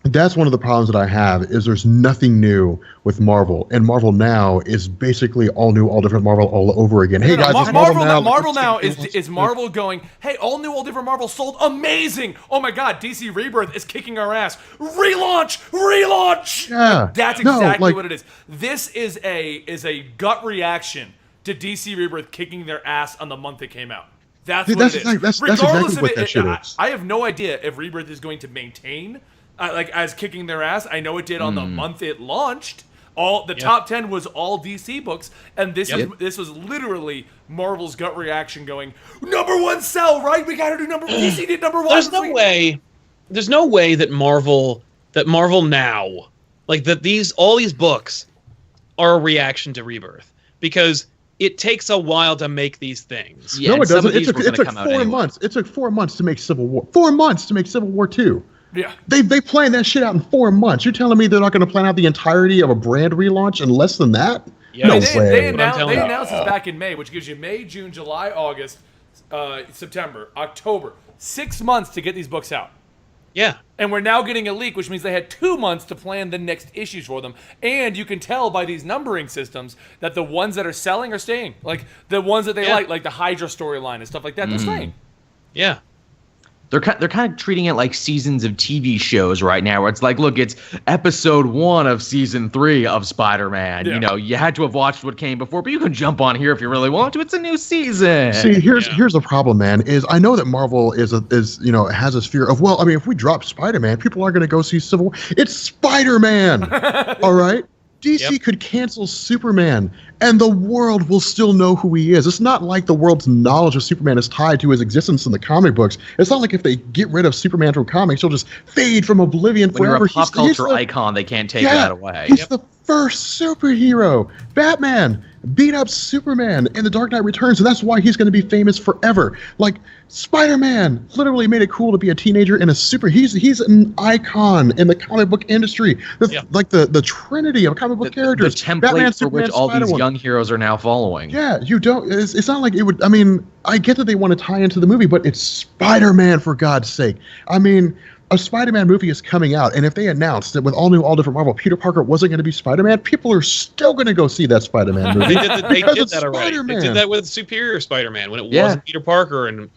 That's one of the problems that I have is there's nothing new with Marvel, and Marvel Now is basically all new, all different Marvel all over again. Hey guys, Marvel Now is Marvel going, hey, all new, all different Marvel sold amazing. Oh my God, DC Rebirth is kicking our ass. Relaunch. Yeah, that's exactly what it is. This is a gut reaction to DC Rebirth kicking their ass on the month it came out. That's what it is. That's exactly what that shit is. I have no idea if Rebirth is going to maintain. As kicking their ass. I know it did on the month it launched. The top 10 was all DC books, and this was literally Marvel's gut reaction going, number one sell, right? We gotta do DC did number one. There's no way that Marvel Now, like that all these books are a reaction to Rebirth, because it takes a while to make these things. Yeah, no, it doesn't. It took 4 months. It took 4 months to make Civil War. 4 months to make Civil War 2. Yeah, they planned that shit out in 4 months. You're telling me they're not going to plan out the entirety of a brand relaunch in less than that? Yeah, no way. They announced this back in May, which gives you May, June, July, August, September, October. 6 months to get these books out. Yeah. And we're now getting a leak, which means they had 2 months to plan the next issues for them. And you can tell by these numbering systems that the ones that are selling are staying. Like the ones that they like the Hydra storyline and stuff like that, they're staying. Yeah. They're kind of treating it like seasons of TV shows right now, where it's like, look, it's episode 1 of season 3 of Spider-Man. Yeah. You had to have watched what came before, but you can jump on here if you really want to. It's a new season. See, here's the problem, man. Is I know that Marvel has this fear of, if we drop Spider-Man, people aren't going to go see Civil War. It's Spider-Man, all right. DC could cancel Superman, and the world will still know who he is. It's not like the world's knowledge of Superman is tied to his existence in the comic books. It's not like if they get rid of Superman from comics, he'll just fade from oblivion when forever. You're a pop culture icon, they can't take that away. He's the first superhero. Batman beat up Superman in The Dark Knight Returns, and that's why he's going to be famous forever. Like, Spider-Man literally made it cool to be a teenager in a he's an icon in the comic book industry. Like the trinity of comic book characters. The template Batman, for Superman, which all these Spider-Man. young heroes are now following. Yeah, you don't. It's not like it would. I mean, I get that they want to tie into the movie, but it's Spider-Man, for God's sake. I mean, a Spider-Man movie is coming out, and if they announced that with all new, all different Marvel, Peter Parker wasn't going to be Spider-Man, people are still going to go see that Spider-Man movie. They did that already. Spider-Man. They did that with Superior Spider-Man when it wasn't Peter Parker, and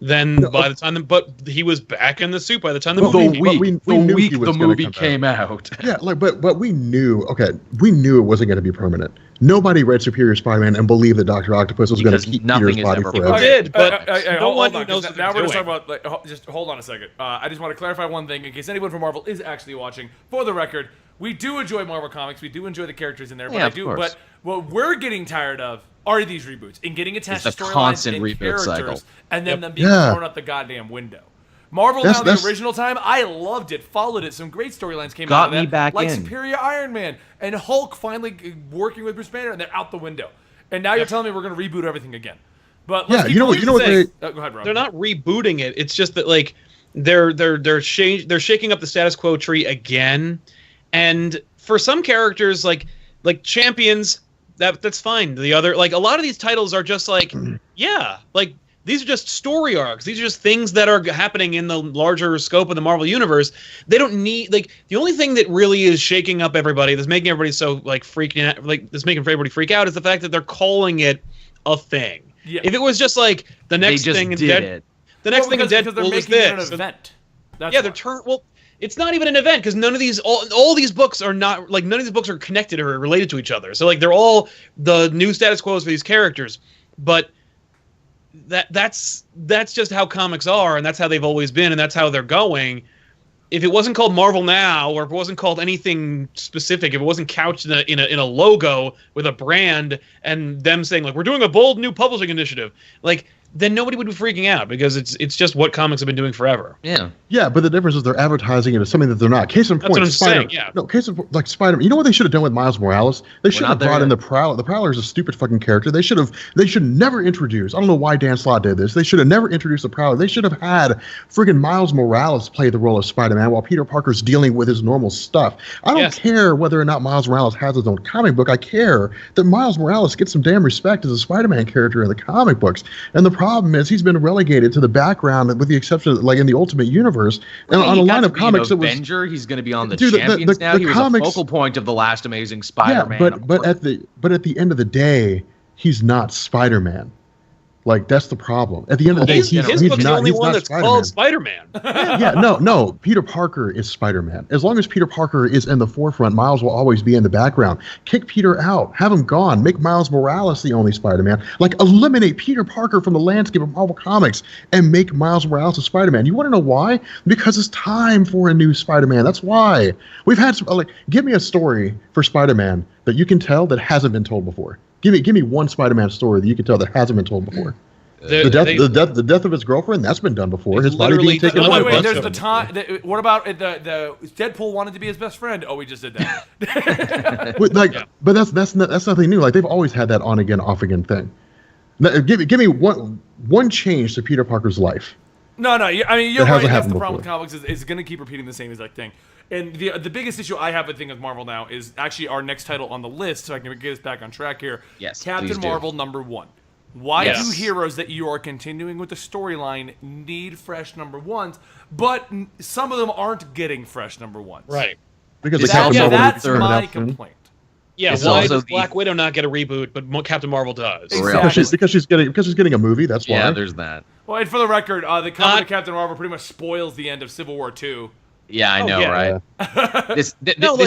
then by the time, but he was back in the suit by the time the movie. The movie came out. Yeah, but we knew. Okay, we knew it wasn't going to be permanent. Nobody read Superior Spider-Man and believed that Dr. Octopus was going to keep Peter's body forever. I did, but no one knows knows what now we're just talking about. Just hold on a second. I just want to clarify one thing in case anyone from Marvel is actually watching. For the record, we do enjoy Marvel comics. We do enjoy the characters in there. But But what we're getting tired of are these reboots and getting attached to storylines and characters, cycle. And then them being thrown out the goddamn window. Marvel now, the original time, I loved it, followed it. Some great storylines came out of that. Got me back like in. Superior Iron Man and Hulk finally working with Bruce Banner, and they're out the window. And now you're telling me we're going to reboot everything again. But let's you know what go ahead, Rob. They're not rebooting it. It's just that like they're shaking up the status quo tree again. And for some characters like Champions, that's fine. The other, like, a lot of these titles are just like like these are just story arcs. These are just things that are happening in the larger scope of the Marvel universe. They don't need, like, the only thing that really is shaking up everybody, that's making everybody so like freaking out, like that's making everybody freak out, is the fact that they're calling it a thing. Yeah. If it was just like the next thing in Deadpool, the next thing in Deadpool is this. An event. Well, it's not even an event because none of these all these books are not, like, none of these books are connected or related to each other. So like they're all the new status quos for these characters, but that's just how comics are, and that's how they've always been, and that's how they're going. If it wasn't called Marvel Now, or if it wasn't called anything specific, if it wasn't couched in a logo with a brand and them saying like we're doing a bold new publishing initiative, like, then nobody would be freaking out because it's just what comics have been doing forever. Yeah, but the difference is they're advertising it as something that they're not. Case in point, that's what I'm saying. Yeah. No, case in point, like Spider-Man. You know what they should have done with Miles Morales? They should have brought in the Prowler. The Prowler is a stupid fucking character. They should never introduce. I don't know why Dan Slott did this. They should have never introduced the Prowler. They should have had friggin' Miles Morales play the role of Spider-Man while Peter Parker's dealing with his normal stuff. I don't care whether or not Miles Morales has his own comic book. I care that Miles Morales gets some damn respect as a Spider-Man character in the comic books. And the problem is he's been relegated to the background, with the exception of, like, in the Ultimate Universe, and on a line of comics, Avenger, he's going to be on the Champions now. He was a focal point of the last Amazing Spider-Man. Yeah, but at the end of the day, he's not Spider-Man. Like, that's the problem. At the end of the day, his book's the only one that's called Spider-Man. No. Peter Parker is Spider-Man. As long as Peter Parker is in the forefront, Miles will always be in the background. Kick Peter out. Have him gone. Make Miles Morales the only Spider-Man. Like, eliminate Peter Parker from the landscape of Marvel Comics and make Miles Morales a Spider-Man. You want to know why? Because it's time for a new Spider-Man. That's why. We've had, give me a story for Spider-Man that you can tell that hasn't been told before. Give me one Spider-Man story that you can tell that hasn't been told before. The death of his girlfriend, that's been done before. His body being taken away. Wait, there's the time. What about the Deadpool wanted to be his best friend? Oh, we just did that. But that's nothing new. Like, they've always had that on again, off again thing. Now, give me one change to Peter Parker's life. No. I mean, you're right. That's the problem with comics is going to keep repeating the same exact thing. And the biggest issue I have with Marvel now is actually our next title on the list, so I can get us back on track here. Yes, Captain Marvel #1. Why do heroes that you are continuing with the storyline need fresh #1s, but some of them aren't getting fresh #1s? Right. Because that's my complaint. Yeah, why does Black Widow not get a reboot, but Captain Marvel does? Exactly. Because she's getting a movie. That's why. Yeah, there's that. Well, and for the record, the coming of Captain Marvel pretty much spoils the end of Civil War II. Yeah, I know, right? This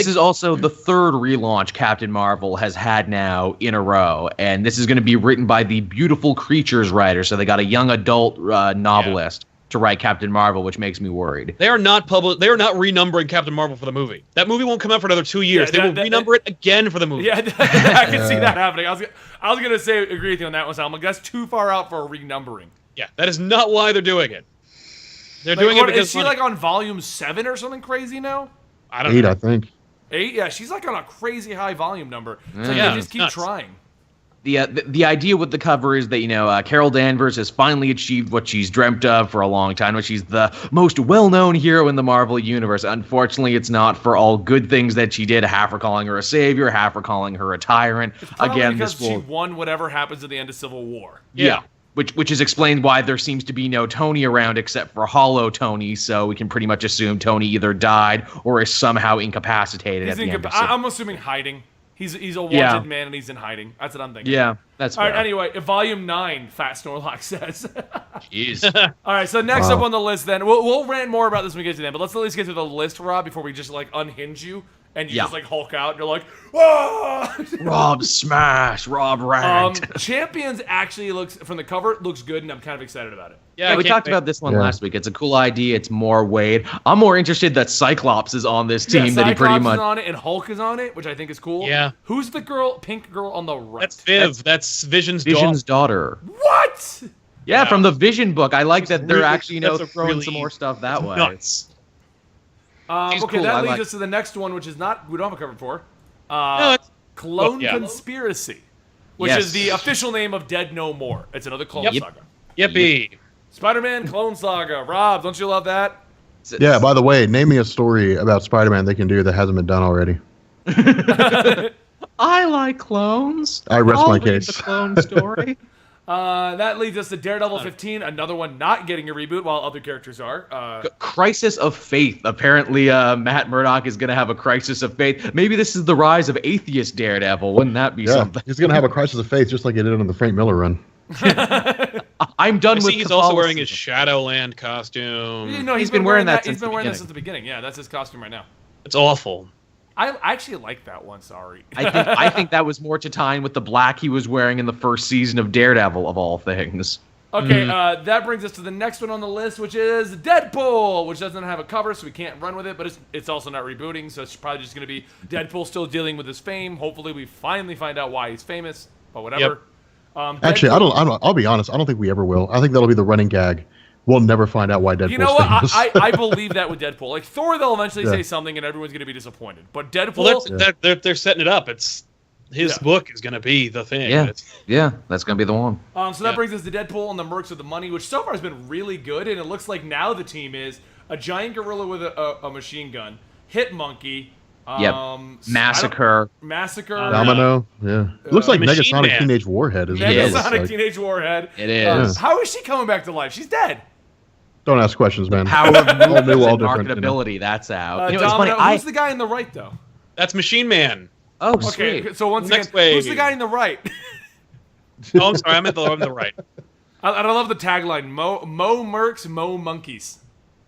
is also the third relaunch Captain Marvel has had now in a row, and this is going to be written by the Beautiful Creatures writer, so they got a young adult novelist. to write Captain Marvel, which makes me worried. They are not renumbering Captain Marvel for the movie. That movie won't come out for another 2 years. They will renumber it again for the movie. Yeah, I can see that happening. I was gonna say agree with you on that one, Sal. I'm like, that's too far out for a renumbering. Yeah, that is not why they're doing it. They're doing it because is she like on volume 7 or something crazy now? I don't know. 8, I think. 8? Yeah, she's like on a crazy high volume number. It's like Yeah, they just keep nuts. trying. The idea with the cover is that, Carol Danvers has finally achieved what she's dreamt of for a long time, which she's the most well-known hero in the Marvel Universe. Unfortunately, it's not for all good things that she did, half for calling her a savior, half for calling her a tyrant. Again, because she won whatever happens at the end of Civil War. Yeah. Which is explained why there seems to be no Tony around except for Hollow Tony, so we can pretty much assume Tony either died or is somehow incapacitated at the end of I'm assuming hiding. He's a wanted man and he's in hiding. That's what I'm thinking. Yeah, that's fair. All right, anyway, volume 9, Fat Snorlax says. Jeez. All right, so next up on the list then, we'll rant more about this when we get to them, but let's at least get to the list, Rob, before we just like unhinge you and you just like Hulk out and you're like, ah! Rob smash, Rob rant. Champions actually looks, from the cover, looks good and I'm kind of excited about it. Yeah, we talked about this one last week. It's a cool idea. It's more Wade. I'm more interested that Cyclops is on this team. That he pretty much is on it and Hulk is on it, which I think is cool. Yeah. Who's the pink girl on the right? That's Viv. That's Vision's daughter. What? Yeah, from the Vision book. I like that they're actually throwing some more stuff that way. Nuts. Okay, cool. that leads us to the next one, which is we don't have a cover for. Clone Conspiracy, which is the official name of Dead No More. It's another clone saga. Yippee. Spider-Man Clone Saga. Rob, don't you love that? Yeah, by the way, name me a story about Spider-Man they can do that hasn't been done already. I like clones. I rest my I'll read case. The clone story. That leads us to Daredevil 15, another one not getting a reboot while other characters are. Crisis of Faith. Apparently, Matt Murdock is going to have a crisis of faith. Maybe this is the rise of atheist Daredevil. Wouldn't that be something? He's going to have a crisis of faith just like he did in the Frank Miller run. I'm done with he's also wearing his Shadowland costume. He's been wearing that since the beginning. Yeah, that's his costume right now. It's awful. I actually like that one, sorry. I think that was more to tie in with the black he was wearing in the first season of Daredevil, of all things. Okay, that brings us to the next one on the list, which is Deadpool, which doesn't have a cover, so we can't run with it, but it's also not rebooting, so it's probably just going to be Deadpool still dealing with his fame. Hopefully we finally find out why he's famous, but whatever. Yep. Actually, I'll be honest. I don't think we ever will. I think that'll be the running gag. We'll never find out why Deadpool's famous. You know what? I believe that with Deadpool. Like Thor, they'll eventually say something, and everyone's going to be disappointed. But Deadpool, they're setting it up. It's his book is going to be the thing. Yeah, that's going to be the one. So that brings us to Deadpool and the Mercs with the Money, which so far has been really good, and it looks like now the team is a giant gorilla with a machine gun, Hit Monkey. Massacre. Domino. Looks like Negasonic Teenage Warhead. Negasonic Teenage Warhead. It is. How is she coming back to life? She's dead. Don't ask questions, man. Power of movement and marketability. That's out. It's funny. Who's the guy in the right, though? That's Machine Man. Oh, okay. Sweet. So once again, who's the guy in the right? Oh, I'm sorry. I'm on the right. I love the tagline: Mo Mercs, Mo Monkeys.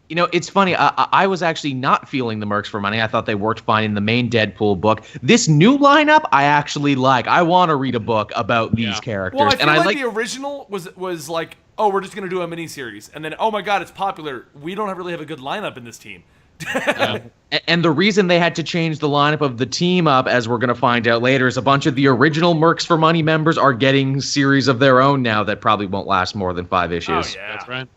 It's funny. I was actually not feeling the Mercs for money. I thought they worked fine in the main Deadpool book. This new lineup, I actually like. I want to read a book about these characters. Well, I feel like the original was like, oh, we're just going to do a miniseries. And then, oh my God, it's popular. We don't really have a good lineup in this team. And the reason they had to change the lineup of the team up, as we're going to find out later, is a bunch of the original Mercs for Money members are getting series of their own now that probably won't last more than 5 issues. Oh, yeah. That's right.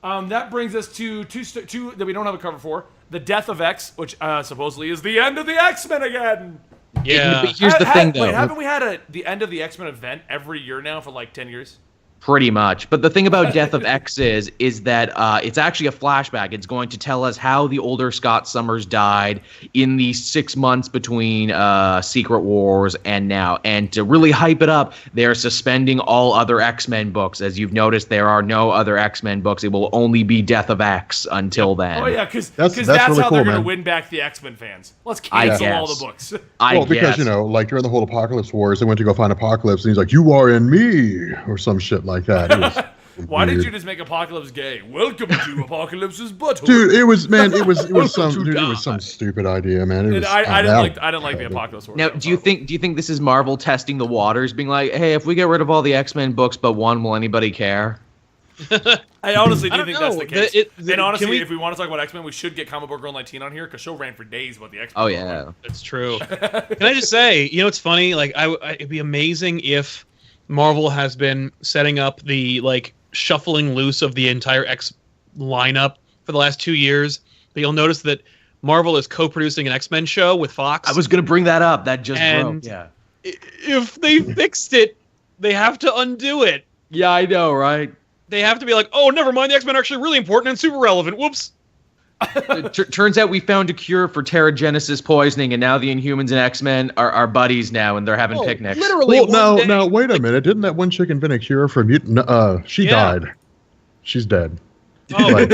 That brings us to two that we don't have a cover for. The Death of X, which supposedly is the end of the X-Men again. Yeah. But here's the thing, though. Wait, haven't we had the end of the X-Men event every year now for like 10 years? Pretty much. But the thing about Death of X is that it's actually a flashback. It's going to tell us how the older Scott Summers died in the 6 months between Secret Wars and now. And to really hype it up, they're suspending all other X-Men books. As you've noticed, there are no other X-Men books. It will only be Death of X until then. Oh, yeah, because that's really how cool, they're going to man. win back the X-Men fans. Let's cancel all the books. Because, like during the whole Apocalypse Wars, they went to go find Apocalypse, and he's like, "You are in me," or some shit like that. It was Why did you just make Apocalypse gay? Welcome to Apocalypse's butthole. Dude, it was some stupid idea, man. I didn't like the Apocalypse Wars. Now, do you think this is Marvel testing the waters, being like, hey, if we get rid of all the X-Men books but one, will anybody care? I honestly do I don't think that's know. the case. And honestly, Can if we want to talk about X-Men, we should get Comic Book Girl 19 on here because she'll rant for days about the X-Men. Oh yeah. That's true. Can I just say, it's funny. Like, it'd be amazing if Marvel has been setting up the shuffling loose of the entire X lineup for the last 2 years. But you'll notice that Marvel is co-producing an X-Men show with Fox. I was gonna bring that up. That just broke. Yeah. If they fixed it, they have to undo it. Yeah, I know, right? They have to be like, oh, never mind. The X-Men are actually really important and super relevant. Whoops. Turns out we found a cure for Terrigenesis poisoning, and now the Inhumans and X-Men are buddies now, and they're having picnics. Literally. Well, no, wait a minute. Didn't that one chick invent a cure for mutant? She died. She's dead. Oh.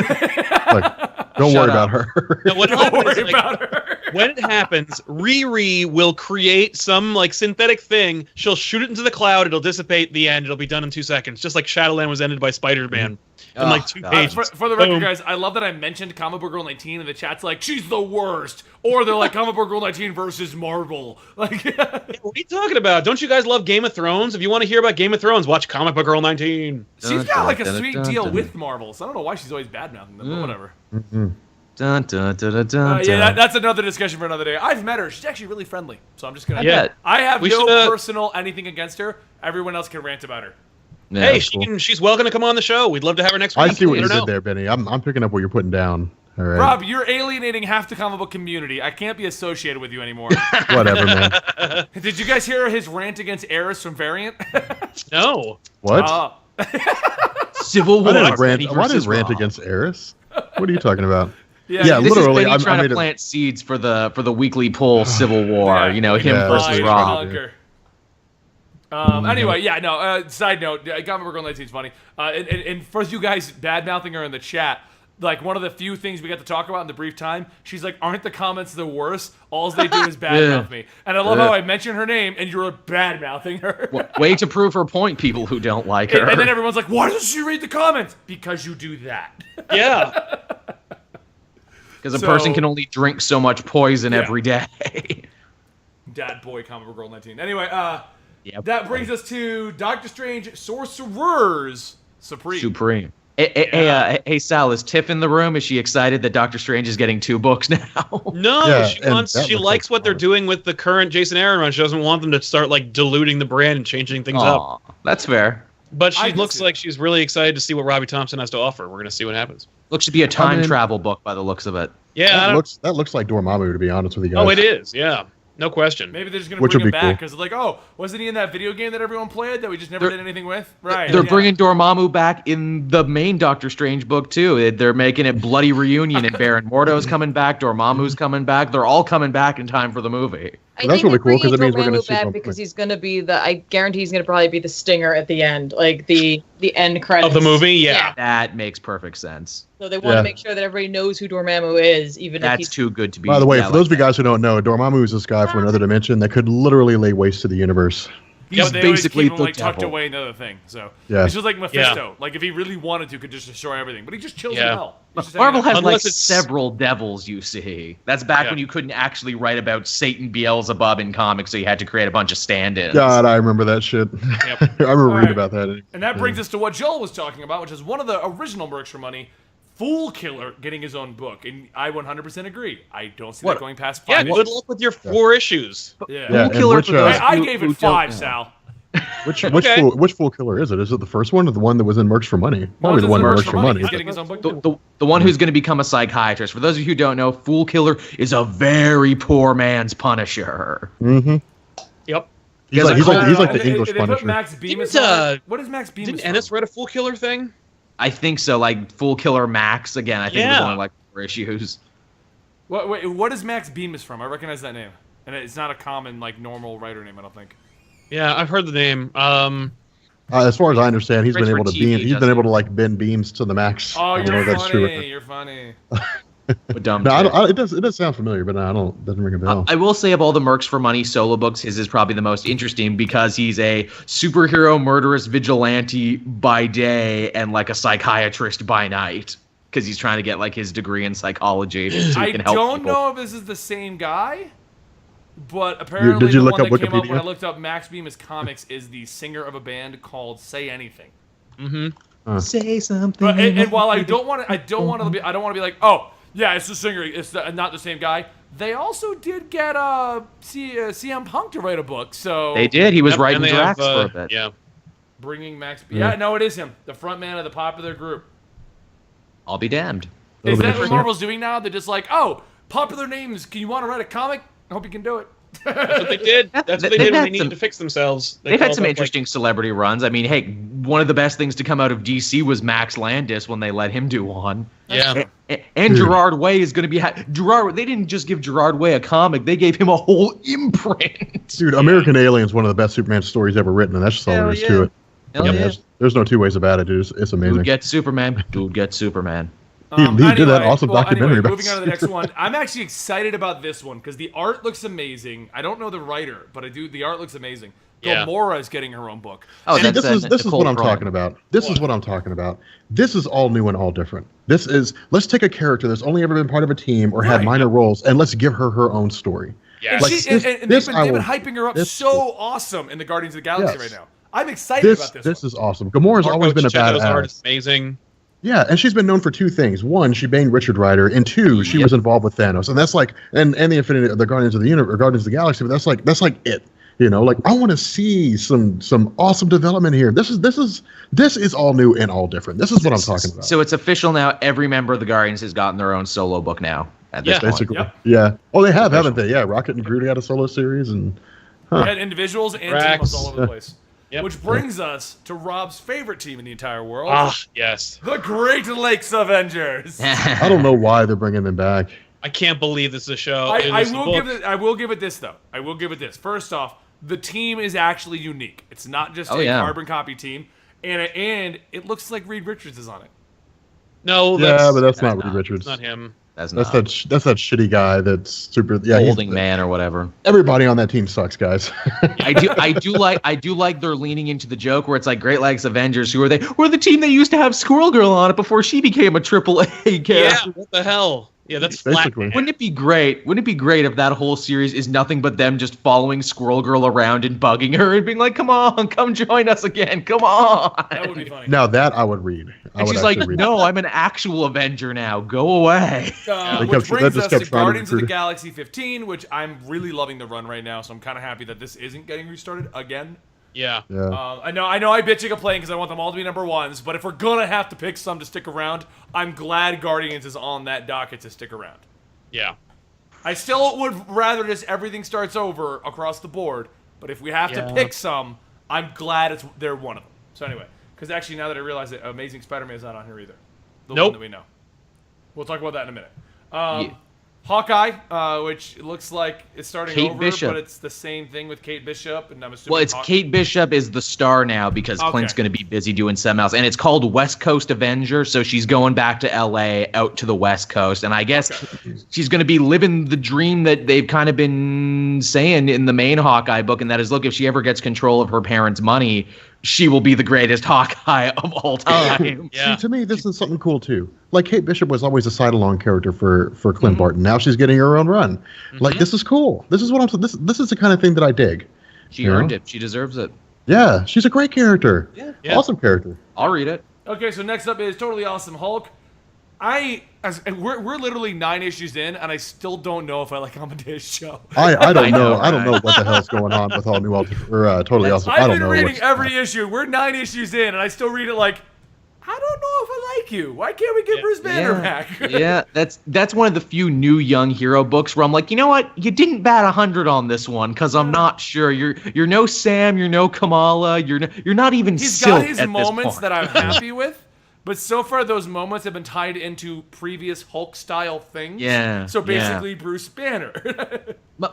Don't worry about her. Now, what Don't happens, worry about her. when it happens, Riri will create some synthetic thing. She'll shoot it into the cloud. It'll dissipate. The end. It'll be done in 2 seconds. Just like Shadowland was ended by Spider-Man in 2 pages. For the record, Boom. guys, I love that I mentioned Comic Book Girl 19 and the chat's like, she's the worst. Or they're like, Comic Book Girl 19 versus Marvel. Like, What are you talking about? Don't you guys love Game of Thrones? If you want to hear about Game of Thrones, watch Comic Book Girl 19. she's got like a sweet deal with Marvel, so I don't know why she's always bad-mouthing them, but whatever. Dun, dun, dun, dun, dun, Yeah, that's another discussion for another day. I've met her. She's actually really friendly, so I'm just gonna. Yeah. I have We no should, personal anything against her. Everyone else can rant about her. Yeah, Hey, that's cool. she's welcome to come on the show. We'd love to have her next week. I see what I you don't did know. there, Benny. I'm picking up what you're putting down. All right. Rob, you're alienating half the comic book community. I can't be associated with you anymore. Whatever, man. Did you guys hear his rant against Eris from Variant? No. What? Civil War. Why Benny did versus rant Raw. against Eris? What are you talking about? Yeah, This literally. is Benny trying to plant seeds for the weekly poll Civil War. Him versus yeah, Rob. Anyway, side note, Comic Book Girl 19 is funny. And for you guys bad-mouthing her in the chat, like, one of the few things we got to talk about in the brief time, she's like, aren't the comments the worst? All they do is bad-mouth me. And I love how I mention her name, and you're bad-mouthing her. Way to prove her point, people who don't like her. And then everyone's like, why doesn't she read the comments? Because you do that. Yeah. Because a person can only drink so much poison every day. Dad boy Comic Book Girl 19. Anyway, that brings us to Doctor Strange Sorcerers Supreme. Hey, Sal, is Tiff in the room? Is she excited that Doctor Strange is getting 2 books now? No, Yeah, she likes what they're doing with the current Jason Aaron run. She doesn't want them to start diluting the brand and changing things up. That's fair. But she looks like she's really excited to see what Robbie Thompson has to offer. We're gonna see what happens. Looks to be a time travel book by the looks of it. Yeah, that looks like Dormammu, to be honest with you guys. Oh, it is. Yeah, no question. Maybe they're just going Which to would bring him be back cool. because like, oh, wasn't he in that video game that everyone played that we just never did anything with? Right. They're bringing Dormammu back in the main Doctor Strange book, too. They're making it bloody reunion, and Baron Mordo's coming back, Dormammu's coming back. They're all coming back in time for the movie. Well, that's really cool because it means we're going to see back something. because he's going to be I guarantee he's going to probably be the stinger at the end, like the end credits Of the movie, yeah. That makes perfect sense. So they want to make sure that everybody knows who Dormammu is, even if That's he's too good to be. By the way, for those of you guys who don't know, Dormammu is this guy from another dimension that could literally lay waste to the universe. He's They always basically keep him the tucked devil. away in another thing. So Yeah. it's just like Mephisto. Like if he really wanted to, could just destroy everything, but he just chills in hell. He's just Marvel hanging has out. Unless it's- several devils, you see. That's back when you couldn't actually write about Satan Beelzebub in comics, so you had to create a bunch of stand-ins. God, I remember that shit. I remember reading about that. And that brings us to what Joel was talking about, which is one of the original Mercs for Money, Foolkiller getting his own book. And I 100% agree. I don't see that going past 5 Yeah, issues. good luck with your 4 issues. Yeah. Yeah, and Foolkiller which, for those I who- gave who it don't 5, know. Sal. which Okay. Fool Killer is it? Is it the first one or the one that was in Mercs for Money? Probably the No, one this in is Mercs for Money. He's getting his own book. The one who's going to become a psychiatrist. For those of you who don't know, Foolkiller is a very poor man's Punisher. Mm-hmm. Yep. He's like the They English put Punisher. Max Bemis Didn't, on it. What is Max Bemis Didn't from? Ennis write a Foolkiller thing? I think so, like Foolkiller Max. Again, I think it was Yeah. only like 4 issues. What is Max Bemis from? I recognize that name. And it's not a common, normal writer name, I don't think. Yeah, I've heard the name. As far as I understand, he's been Writes able for to TV, he's been doesn't able to bend beams to the max. Oh, I don't know you're if that's true. funny. You're funny. But dumb. No, it does sound familiar, but no, doesn't ring a bell. I will say of all the Mercs for Money solo books, his is probably the most interesting because he's a superhero murderous vigilante by day and like a psychiatrist by night because he's trying to get his degree in psychology so he I can help don't people. know if this is the same guy, but apparently Did you the look one up that came up Wikipedia? when I looked up Max Bemis comics is the singer of a band called Say Anything. Mm-hmm. Say something. But, and while I don't want to be like, oh yeah, it's the singer, it's not the same guy. They also did get CM Punk to write a book, so they did. He was Yep, writing and they Drax have, for a bit. Yeah. bringing Max. Yeah, no, it is him, the front man of the popular group. I'll be damned. Is that what Marvel's doing now? They're just like, oh, popular names. Can you want to write a comic? I hope you can do it. That's what they did. That's what they did when they needed to fix themselves. They've had some interesting celebrity runs. I mean, hey, one of the best things to come out of DC was Max Landis when they let him do one. Yeah. And Gerard Way is going to be... They didn't just give Gerard Way a comic. They gave him a whole imprint. Dude, American Alien's one of the best Superman stories ever written, and that's just all there is to it. There's no two ways about it, dude. It's amazing. Dude gets Superman. Dude gets Superman. He did that awesome documentary about moving on to the next one. I'm actually excited about this one because the art looks amazing. I don't know the writer, but I do. The art looks amazing. Yeah. Gamora is getting her own book. Oh, this is what I'm talking about. This is what I'm talking about. This is all new and all different. This is, let's take a character that's only ever been part of a team or had minor roles, and let's give her her own story. Yeah. And, they've been hyping her up so awesome in the Guardians of the Galaxy right now. I'm excited about this. This is awesome. Gamora's always been a badass. Art is amazing. Yeah, and she's been known for two things. One, she banged Richard Rider, and two, she was involved with Thanos. And that's like, and the the Guardians of the Universe, or Guardians of the Galaxy, but that's like it. You know, like I want to see some awesome development here. This is all new and all different. This is what I'm talking about. So it's official now. Every member of the Guardians has gotten their own solo book now. At this point. Basically. Yep. Yeah. Oh, they have, haven't they? Yeah, Rocket and Groot got a solo series, and and individuals and teams all over the place. Yep. Which brings us to Rob's favorite team in the entire world. Ah, yes. The Great Lakes Avengers. I don't know why they're bringing them back. I can't believe this is a show. I will give it this, though. I will give it this. First off, the team is actually unique. It's not just a carbon copy team. And it looks like Reed Richards is on it. No, but that's not Reed Richards. That's not him. That's that shitty guy that's super holding man or whatever. Everybody on that team sucks, guys. I do like they're leaning into the joke where it's like Great Lakes Avengers. Who are they? We're the team that used to have Squirrel Girl on it before she became a AAA character. Yeah, what the hell? Yeah, that's basically. Wouldn't it be great? Wouldn't it be great if that whole series is nothing but them just following Squirrel Girl around and bugging her and being like, "Come on, come join us again, come on." That would be funny. Now that I would read. And she's like, "No, I'm an actual Avenger now. Go away." Which brings us to Guardians of the Galaxy 15, which I'm really loving the run right now. So I'm kind of happy that this isn't getting restarted again. Yeah. I know I bitch and complain because I want them all to be number ones, but if we're gonna have to pick some to stick around, I'm glad Guardians is on that docket to stick around. Yeah. I still would rather just everything starts over across the board, but if we have to pick some, I'm glad they're one of them. So anyway, because actually now that I realize that Amazing Spider-Man is not on here either. The one that we know. We'll talk about that in a minute. Hawkeye, which looks like it's starting Kate over, Bishop. but it's the same thing with Kate Bishop, and I'm assuming. Well, it's Kate Bishop is the star now because Clint's going to be busy doing something else, and it's called West Coast Avenger. So she's going back to LA, out to the West Coast, and I guess she's going to be living the dream that they've kind of been saying in the main Hawkeye book, and that is, look, if she ever gets control of her parents' money, she will be the greatest Hawkeye of all time. See, to me, this is something cool too. Like Kate Bishop was always a side-along character for Clint Barton. Now she's getting her own run. Like, this is cool. This is what I'm. This is the kind of thing that I dig. She earned it. She deserves it. Yeah, she's a great character. Yeah. Awesome character. I'll read it. Okay, so next up is Totally Awesome Hulk. We're literally 9 issues in, and I still don't know if I like Amadeus' show. I don't know. I don't know what the hell's going on with all new Totally Awesome. I don't know. I've been reading every issue. We're 9 issues in, and I still read it like, I don't know if I like you. Why can't we get Bruce Banner back? Yeah, that's one of the few new young hero books where I'm like, you know what? You didn't bat 100 on this one because I'm not sure. You're no Sam. You're no Kamala. You're not even. He's Silk got his at moments this point. that I'm happy with. But so far, those moments have been tied into previous Hulk-style things. Yeah. So basically, Bruce Banner.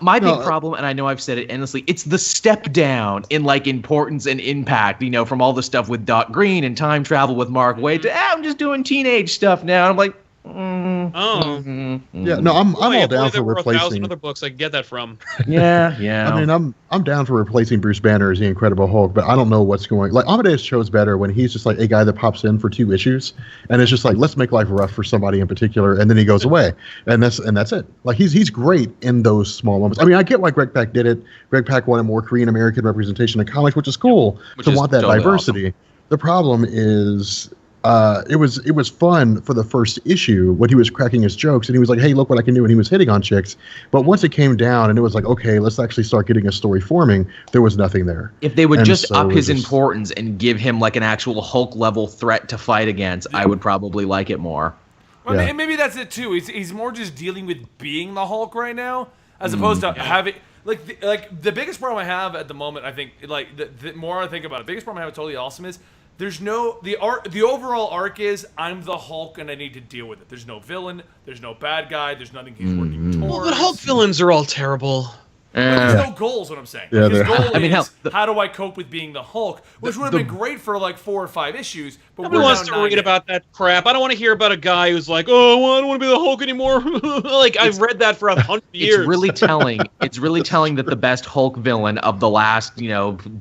My big problem, and I know I've said it endlessly, it's the step down in like importance and impact. You know, from all the stuff with Doc Green and time travel with Mark Waid to I'm just doing teenage stuff now. I'm like, yeah. No, I'm all down for replacing. 1,000 other books I can get that from. Yeah. I mean, I'm down for replacing Bruce Banner as the Incredible Hulk, but I don't know what's going. Like Amadeus Cho's better when he's just like a guy that pops in for 2 issues, and it's just like, let's make life rough for somebody in particular, and then he goes away, and that's it. Like he's great in those small moments. I mean, I get why Greg Pak did it. Greg Pak wanted more Korean American representation in comics, which is cool to want that totally diversity. Awesome. The problem is it was fun for the first issue when he was cracking his jokes and he was like, hey, look what I can do, and he was hitting on chicks. But once it came down and it was like, okay, let's actually start getting a story forming, there was nothing there. If they would just up his importance and give him like an actual Hulk level threat to fight against, I would probably like it more. Well, and maybe that's it too. He's more just dealing with being the Hulk right now, as opposed to having like the biggest problem I have at the moment. I think like the more I think about it, the biggest problem I have with Totally Awesome is there's no the overall arc is I'm the Hulk and I need to deal with it. There's no villain, there's no bad guy, there's nothing he's working towards. Well, but Hulk villains are all terrible. There's no goals, what I'm saying. Yeah, His goal is, hell, how do I cope with being the Hulk? Which would have been great for like 4 or 5 issues, but Nobody wants to read about that crap. I don't want to hear about a guy who's like, oh, well, I don't want to be the Hulk anymore. Like, I've read that for 100 years. It's really telling. It's really telling that the best Hulk villain of the last,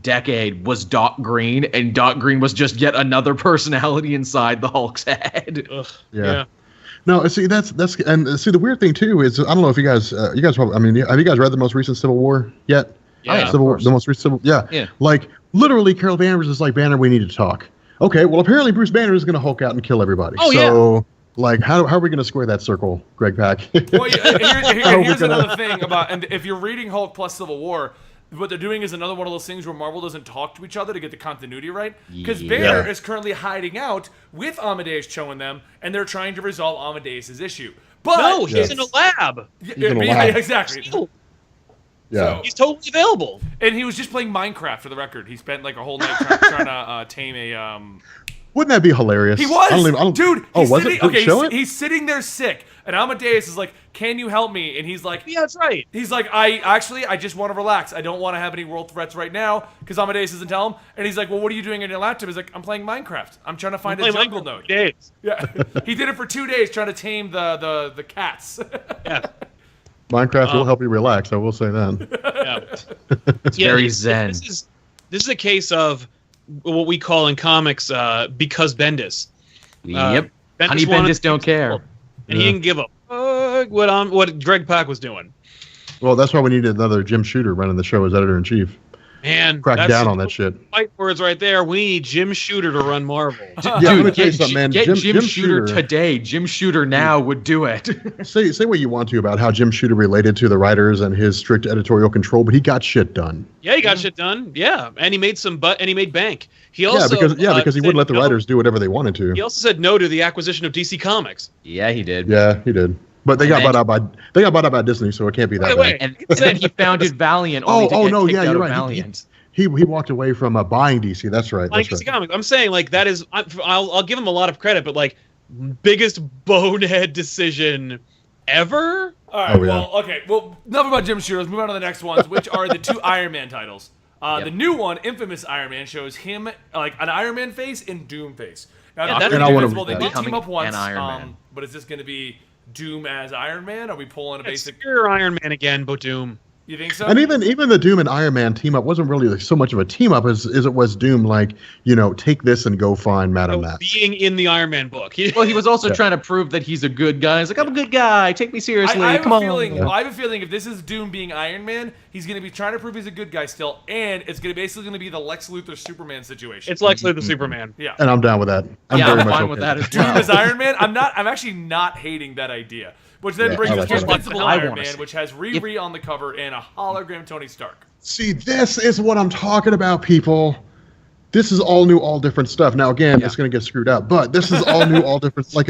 decade was Doc Green, and Doc Green was just yet another personality inside the Hulk's head. Ugh, yeah. No, see that's and see the weird thing too is I don't know if you guys probably, I mean, have you guys read the most recent Civil War yet? Yeah, Civil War, the most recent Civil, yeah. Like literally, Carol Danvers is like, Banner, we need to talk. Okay, well apparently Bruce Banner is going to Hulk out and kill everybody. So like, how are we going to square that circle, Greg Pak? Well, here's another thing about, and if you're reading Hulk plus Civil War, what they're doing is another one of those things where Marvel doesn't talk to each other to get the continuity right. Because Banner is currently hiding out with Amadeus Cho and them, and they're trying to resolve Amadeus's issue. But no, he's in a lab. Exactly. Yeah. So, he's totally available. And he was just playing Minecraft, for the record. He spent like a whole night trying to tame a... Wouldn't that be hilarious? He was! Dude! He's sitting there sick. And Amadeus is like, can you help me? And he's like... Yeah, that's right. He's like, I just want to relax. I don't want to have any world threats right now, because Amadeus doesn't tell him. And he's like, well, what are you doing on your laptop? He's like, I'm playing Minecraft. I'm trying to find a jungle node. Yeah. He did it for 2 days trying to tame the cats. Yeah. Minecraft will help you relax, I will say that. Yeah. It's very zen. This is a case of what we call in comics because Bendis. Yep. Honey Bendis don't care. And he didn't give a fuck what Greg Pak was doing. Well, that's why we needed another Jim Shooter running the show as editor-in-chief. Man, crack down on that shit. Fight words right there. We need Jim Shooter to run Marvel. Dude, get Jim Shooter today. Jim Shooter now would do it. Say what you want to about how Jim Shooter related to the writers and his strict editorial control, but he got shit done. Yeah, he got shit done. Yeah, and he made he made bank. He also because he wouldn't let the writers do whatever they wanted to. He also said no to the acquisition of DC Comics. Yeah, he did. Yeah, he did. But they got bought out by Disney, so it can't be that bad. And then he founded Valiant. You're right. Valiant. He walked away from buying DC. That's right. Buying DC Comics. I'm saying like that is. I'll give him a lot of credit, but like biggest bonehead decision ever. All right. Well, enough about Jim Shooter. Let's move on to the next ones, which are the 2 Iron Man titles. The new one, Infamous Iron Man, shows him like an Iron Man face and Doom face. Now, they did team up once. But is this going to be Doom as Iron Man? Are we pulling a basic? You're Iron Man again, but Doom. You think so? And even the Doom and Iron Man team up wasn't really so much of a team up as it was Doom like, take this and go find Madame Nat. Being in the Iron Man book. Well, he was also trying to prove that he's a good guy. He's like, I'm a good guy. Take me seriously. Come on. I have a feeling if this is Doom being Iron Man, he's going to be trying to prove he's a good guy still, and it's basically going to be the Lex Luthor Superman situation. It's Lex Luthor Superman. Yeah. And I'm down with that. I'm fine with that as well. Doom as Iron Man? I'm actually not hating that idea. Which then brings us to Invincible Iron Man, which has Riri on the cover and a hologram Tony Stark. See, this is what I'm talking about, people. This is all new, all different stuff. Now, again, it's going to get screwed up, but this is all new, all different. For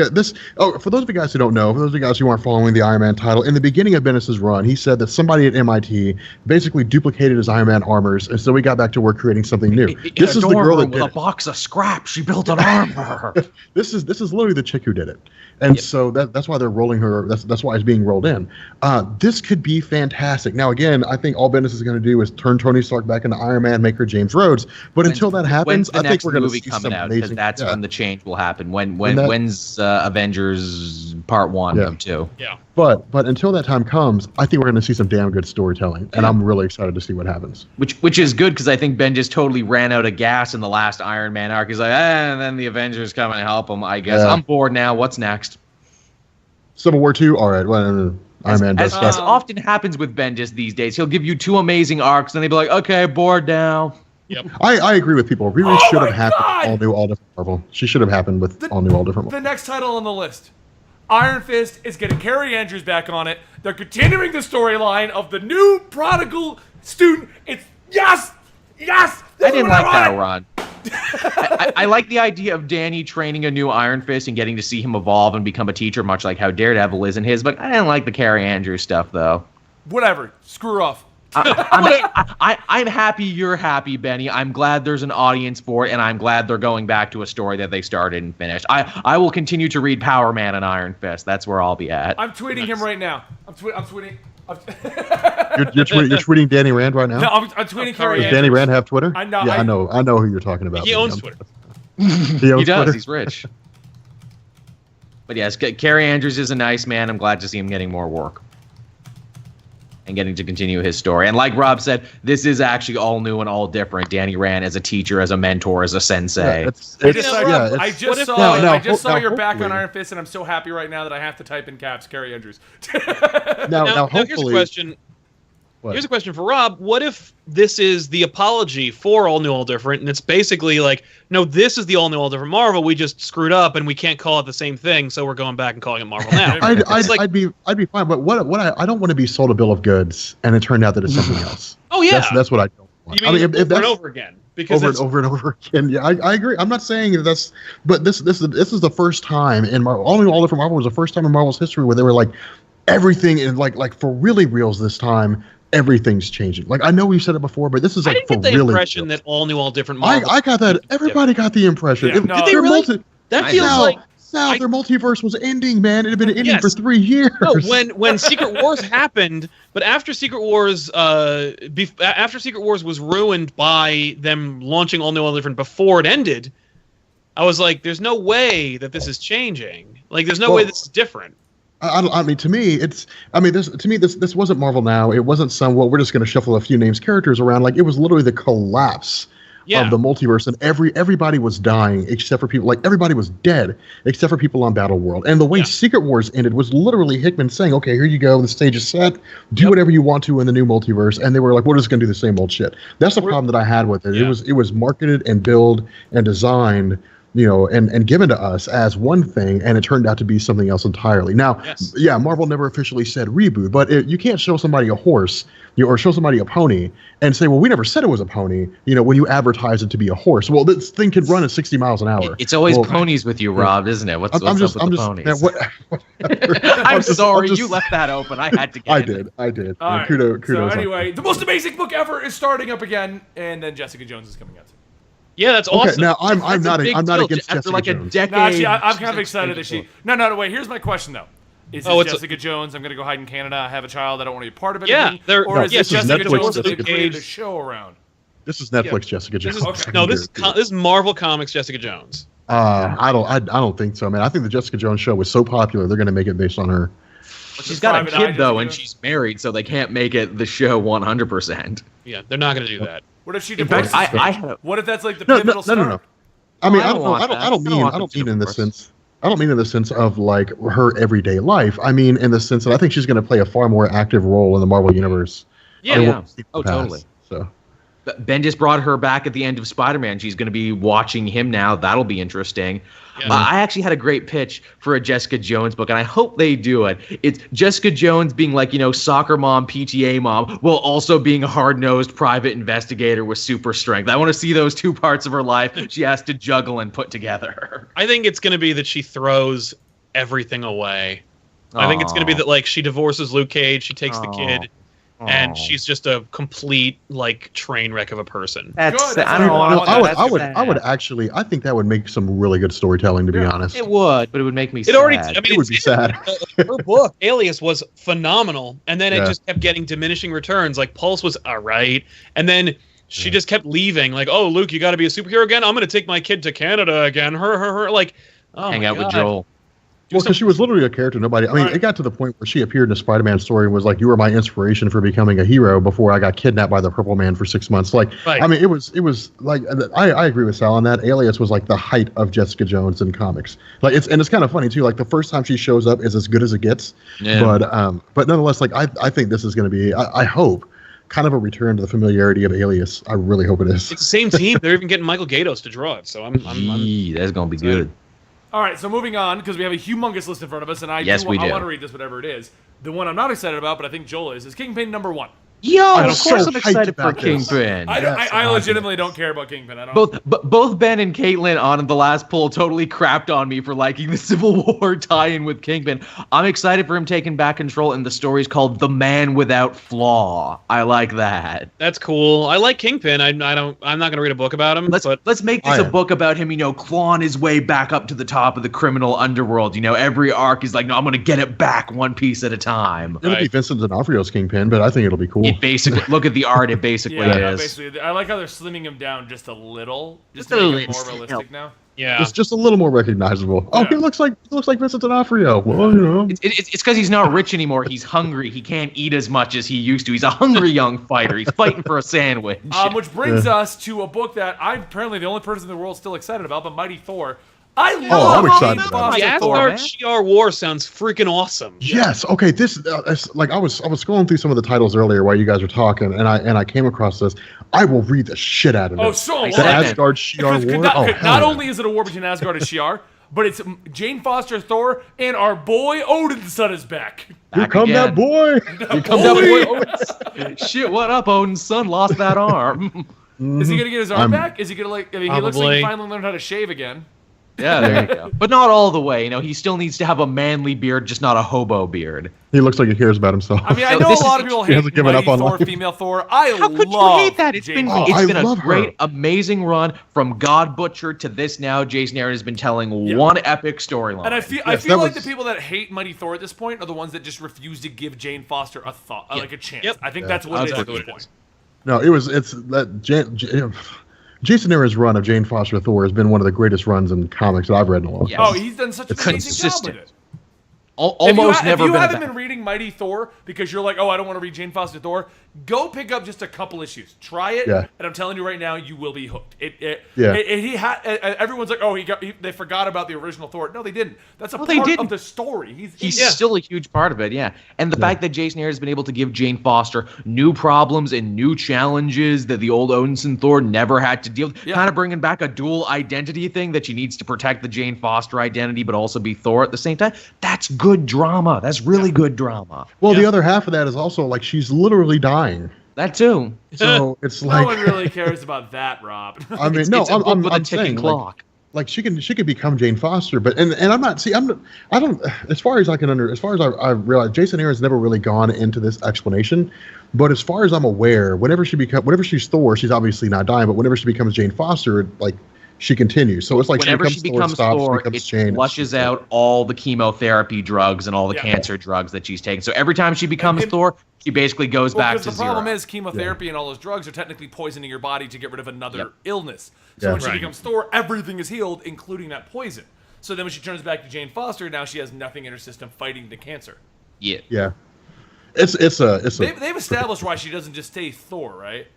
those of you guys who don't know, for those of you guys who aren't following the Iron Man title, in the beginning of Bendis' run, he said that somebody at MIT basically duplicated his Iron Man armors, and so we got back to work creating something new. This is the girl that did it. With a box of scrap, she built an armor. This is literally the chick who did it. And so that's why they're rolling her. That's why it's being rolled in. This could be fantastic. Now, again, I think all Bendis is going to do is turn Tony Stark back into Iron Man, make her James Rhodes. But until that happens, I think we're going to see some amazing. Because that's when the change will happen. When's Avengers Part 1 and 2? Yeah. But until that time comes, I think we're going to see some damn good storytelling, and I'm really excited to see what happens. Which is good because I think Ben just totally ran out of gas in the last Iron Man arc. He's like, and then the Avengers come and help him. I guess I'm bored now. What's next? Civil War 2. All right. Well, Iron Man does as often happens with Bendis these days. He'll give you 2 amazing arcs, and they'll be like, okay, bored now. Yep. I agree with people. Riri should have happened God! all new, all different Marvel. She should have happened with all new, all different The Marvel. next title on the list. Iron Fist is getting Carrie Andrews back on it. They're continuing the storyline of the new prodigal student. It's yes! I didn't like that run. I like the idea of Danny training a new Iron Fist and getting to see him evolve and become a teacher, much like how Daredevil is in his, but I didn't like the Carrie Andrews stuff, though. Whatever. Screw off. I'm happy you're happy, Benny. I'm glad there's an audience for it, and I'm glad they're going back to a story that they started and finished. I will continue to read Power Man and Iron Fist. That's where I'll be at. I'm tweeting him right now. I'm tweeting. You're tweeting Danny Rand right now? No, I'm tweeting Carrie Does Andrews. Danny Rand have Twitter? I know. Yeah, I know who you're talking about. He owns Twitter. He owns He does. Twitter? He's rich. But yes, Carrie Andrews is a nice man. I'm glad to see him getting more work and getting to continue his story. And like Rob said, this is actually all new and all different. Danny Rand as a teacher, as a mentor, as a sensei. I just saw your back on hopefully- Iron Fist, and I'm so happy right now that I have to type in caps Carrie Andrews. Now, here's a hopefully, question. What? Here's a question for Rob. What if this is the apology for All New, All Different, and it's basically like, no, this is the All New, All Different Marvel. We just screwed up, and we can't call it the same thing, so we're going back and calling it Marvel now. I'd be fine, but what I don't want to be sold a bill of goods, and it turned out that it's something else. Oh yeah, that's what I don't want. You mean if over that's and over again? Because over and over again. Yeah, I agree. I'm not saying that that's, but this is the first time in Marvel. All New, All Different Marvel was the first time in Marvel's history where they were like, everything is like for really reals this time. Everything's changing. Like, I know we've said it before, but this is like I didn't for get the really impression real. that All New, All Different Marvel. I got that. Everybody got the impression. Yeah, no. Did they really? That feels like Sal, their multiverse was ending, man. It had been ending Yes. for 3 years. No, when Secret Wars happened, but after Secret Wars, after Secret Wars was ruined by them launching All New, All Different before it ended, I was like, "There's no way that this is changing. Like, there's no way this is different." I mean, to me, this wasn't Marvel now. It wasn't we're just going to shuffle a few names, characters around. Like, it was literally the collapse of the multiverse, and everybody was dying except for people. Like, everybody was dead except for people on Battleworld. And the way Secret Wars ended was literally Hickman saying, "Okay, here you go. The stage is set. Do whatever you want to in the new multiverse." And they were like, "We're just going to do the same old shit." That's the problem that I had with it. Yeah. It was marketed and billed and designed, and given to us as one thing, and it turned out to be something else entirely. Now, Marvel never officially said reboot, but you can't show somebody a horse, or show somebody a pony, and say, "Well, we never said it was a pony." When you advertise it to be a horse, well, this thing could run at 60 miles an hour. It's always ponies with you, Rob, isn't it? What's up with the ponies? I'm sorry, you left that open. I had to get it. I did. All right. Kudos. So anyway, the most amazing book ever is starting up again, and then Jessica Jones is coming out soon. Yeah, that's awesome. Now I'm not against After Jessica like a Jones. decade. No, actually, I'm kind of excited that she. No, wait. Here's my question though: Is this it's Jessica Jones? I'm gonna go hide in Canada. I have a child. I don't want to be part of it. Yeah, or is this this is Jessica Netflix, Jones that they Jessica created a Jones. show around? This is Netflix, Jessica Jones. This is Marvel Comics Jessica Jones. I don't think so, man. I think the Jessica Jones show was so popular they're going to make it based on her. She's got a Private Eye kid though, Jessica and Jones. she's married, so they can't make it the show 100%. Yeah, they're not going to do that. What if she In fact, divorces? What if that's like the No, pivotal no. start? I mean, I I don't don't want that. I don't want mean the in the divorce. sense. I don't mean in the sense of like her everyday life. I mean in the sense that I think she's going to play a far more active role in the Marvel universe. Yeah. than Yeah. what we've seen in Oh, the past. totally. So. Ben just brought her back at the end of Spider-Man. She's going to be watching him now. That'll be interesting. Yeah. I actually had a great pitch for a Jessica Jones book, and I hope they do it. It's Jessica Jones being like, soccer mom, PTA mom, while also being a hard-nosed private investigator with super strength. I want to see those two parts of her life she has to juggle and put together. I think it's going to be that she throws everything away. I think it's going to be that like she divorces Luke Cage, she takes the kid, and she's just a complete like train wreck of a person. That's Good, I don't that's want what that. I would actually. I think that would make some really good storytelling. To be honest, It would, but it would make me It sad. already. I mean, it would be sad. her book Alias was phenomenal, and then it Yeah. just kept getting diminishing returns. Like Pulse was alright, and then she just kept leaving. Like, oh Luke, you got to be a superhero again. I'm going to take my kid to Canada again. Her. Like, oh Hang my out with God. Joel. Well, because she was literally a character nobody. I mean, it got to the point where she appeared in a Spider-Man story and was like, "You were my inspiration for becoming a hero." Before I got kidnapped by the Purple Man for 6 months. Like, Right. I mean, it was like I agree with Sal on that. Alias was like the height of Jessica Jones in comics. Like, it's kind of funny too. Like the first time she shows up is as good as it gets. Yeah. But nonetheless, like I think this is going to be. I hope. kind of a return to the familiarity of Alias. I really hope it is. It's the same team. They're even getting Michael Gaydos to draw it. So I'm that's gonna be good. All right, so moving on, because we have a humongous list in front of us, and I want to read this, whatever it is. The one I'm not excited about, but I think Joel is Kingpin #1. Yo, I'm of course so I'm excited hyped for about this. Kingpin. I legitimately don't care about Kingpin. I don't. Both Ben and Caitlin on the last poll totally crapped on me for liking the Civil War tie-in with Kingpin. I'm excited for him taking back control, and the story's called "The Man Without Flaw." I like that. That's cool. I like Kingpin. I'm not gonna read a book about him. Let's make this a book about him. Clawing his way back up to the top of the criminal underworld. Every arc is like, no, I'm gonna get it back one piece at a time. It'll be Vincent D'Onofrio's Kingpin, but I think it'll be cool. It basically look at the art. It basically is. Basically, I like how they're slimming him down just a little, just to make him more realistic now. Yeah, it's just a little more recognizable. Oh, he looks like Vincent D'Onofrio. Well, it's because he's not rich anymore. He's hungry. He can't eat as much as he used to. He's a hungry young fighter. He's fighting for a sandwich. Which brings us to a book that I'm apparently the only person in the world still excited about, but Mighty Thor. I'm excited about it. The Asgard Shi'ar War sounds freaking awesome. Yes. Okay. This like I was scrolling through some of the titles earlier while you guys were talking, and I came across this. I will read the shit out of it. Oh, so the Asgard Shi'ar War. Not only is it a war between Asgard and Shi'ar, but it's Jane Foster Thor, and our boy Odin's son is back. Here come that boy. Here come that boy Odin. Shit, what up, Odin's son? Lost that arm. Is he gonna get his arm back? Is he gonna he looks like he finally learned how to shave again. Yeah, there you go. But not all the way. He still needs to have a manly beard, just not a hobo beard. He looks like he cares about himself. I mean, I know a lot of people hate Mighty Thor, female Thor. How could you hate that? It's been a great, amazing run from God Butcher to this now. Jason Aaron has been telling one epic storyline. And I feel like the people that hate Mighty Thor at this point are the ones that just refuse to give Jane Foster a thought, like a chance. Yep. I think that's what it is at this point. No, Jason Aaron's run of Jane Foster Thor has been one of the greatest runs in comics that I've read in a while. Yes. Oh, he's done such an amazing job with it. Almost never been. If you haven't been reading Mighty Thor because you're like, oh, I don't want to read Jane Foster Thor, go pick up just a couple issues. Try it, and I'm telling you right now, you will be hooked. Everyone's like, oh, they forgot about the original Thor. No, they didn't. That's a part of the story. He's still a huge part of it, yeah. And the fact that Jason Aaron has been able to give Jane Foster new problems and new challenges that the old Odinson Thor never had to deal with, kind of bringing back a dual identity thing that she needs to protect the Jane Foster identity but also be Thor at the same time. That's good drama. That's really good drama. Well, the other half of that is also like she's literally dying. That too. So it's like no one really cares about that, Rob. I mean, I'm saying clock. Like she could become Jane Foster, but and I'm not. I don't. As far as I realized, Jason Aaron's never really gone into this explanation. But as far as I'm aware, whenever she's Thor, she's obviously not dying. But whenever she becomes Jane Foster, like she continues. So it's like whenever she becomes Thor, it flushes out all the chemotherapy drugs and all the cancer drugs that she's taking. So every time she becomes Thor, she basically goes back to zero. Because the problem is chemotherapy and all those drugs are technically poisoning your body to get rid of another illness. So when she becomes Thor, everything is healed, including that poison. So then when she turns back to Jane Foster, now she has nothing in her system fighting the cancer. Yeah. Yeah. They've established why she doesn't just stay Thor, right?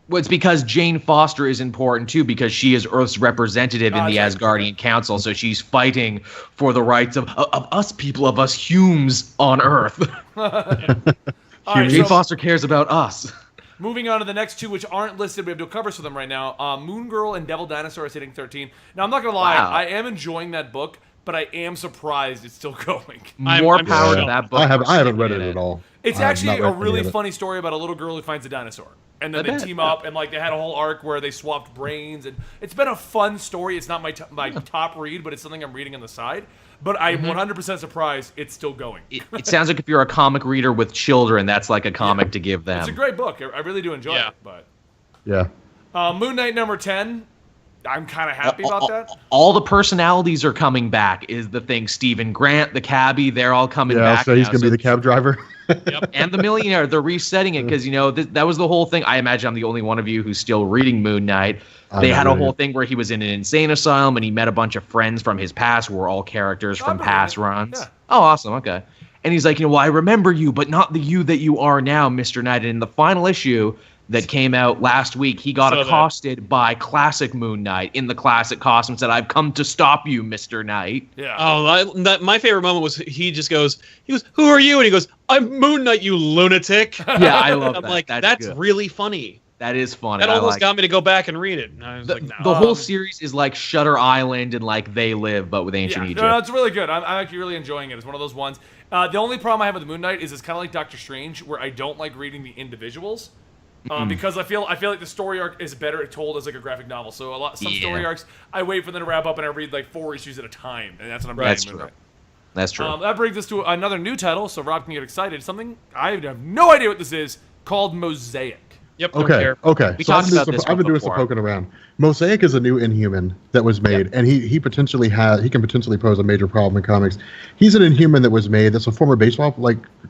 Well, it's because Jane Foster is important too, because she is Earth's representative in the Asgardian Council, so she's fighting for the rights of us people, of us Humes on Earth. Jane Foster cares about us. Moving on to the next two, which aren't listed, we have no covers for them right now. Moon Girl and Devil Dinosaur is hitting 13. Now, I'm not going to lie, I am enjoying that book, but I am surprised it's still going. More power to that book. I haven't read it at all. It's actually a really funny story about a little girl who finds a dinosaur. And then they team up, and like they had a whole arc where they swapped brains, and it's been a fun story. It's not my top read, but it's something I'm reading on the side. But I'm 100% surprised it's still going. It sounds like if you're a comic reader with children, that's like a comic to give them. It's a great book. I really do enjoy it. But Moon Knight number 10. I'm kind of happy about that. All the personalities are coming back. Is the thing. Stephen Grant, the cabbie, they're all coming back. So he's going to be the cab driver. And the millionaire, they're resetting it because, that was the whole thing. I imagine I'm the only one of you who's still reading Moon Knight. They had a whole thing where he was in an insane asylum and he met a bunch of friends from his past who were all characters from past runs. Yeah. Oh, awesome. Okay. And he's like, well, I remember you, but not the you that you are now, Mr. Knight. And in the final issue that came out last week, he got accosted by classic Moon Knight in the classic costume and said, I've come to stop you, Mr. Knight. Yeah. Oh, my favorite moment was he goes, who are you? And he goes, I'm Moon Knight, you lunatic. Yeah, I love that. I'm like, that's good. really funny. That is funny. That almost got me to go back and read it. And I was like, no. The whole series is like Shutter Island and like They Live, but with ancient Egypt. No, it's really good. I'm actually really enjoying it. It's one of those ones. The only problem I have with Moon Knight is it's kind of like Doctor Strange, where I don't like reading the individuals. Because I feel like the story arc is better told as like a graphic novel. So some story arcs, I wait for them to wrap up and I read like 4 issues at a time, and that's what I'm reading. Moon Knight. That's true. That brings us to another new title, so Rob can get excited. Something I have no idea what this is, called Mosaic. Yep. Okay. We So talked about this I've been doing some poking around. Mosaic is a new Inhuman that was made, and he can potentially pose a major problem in comics. He's an Inhuman that was made. That's a former baseball,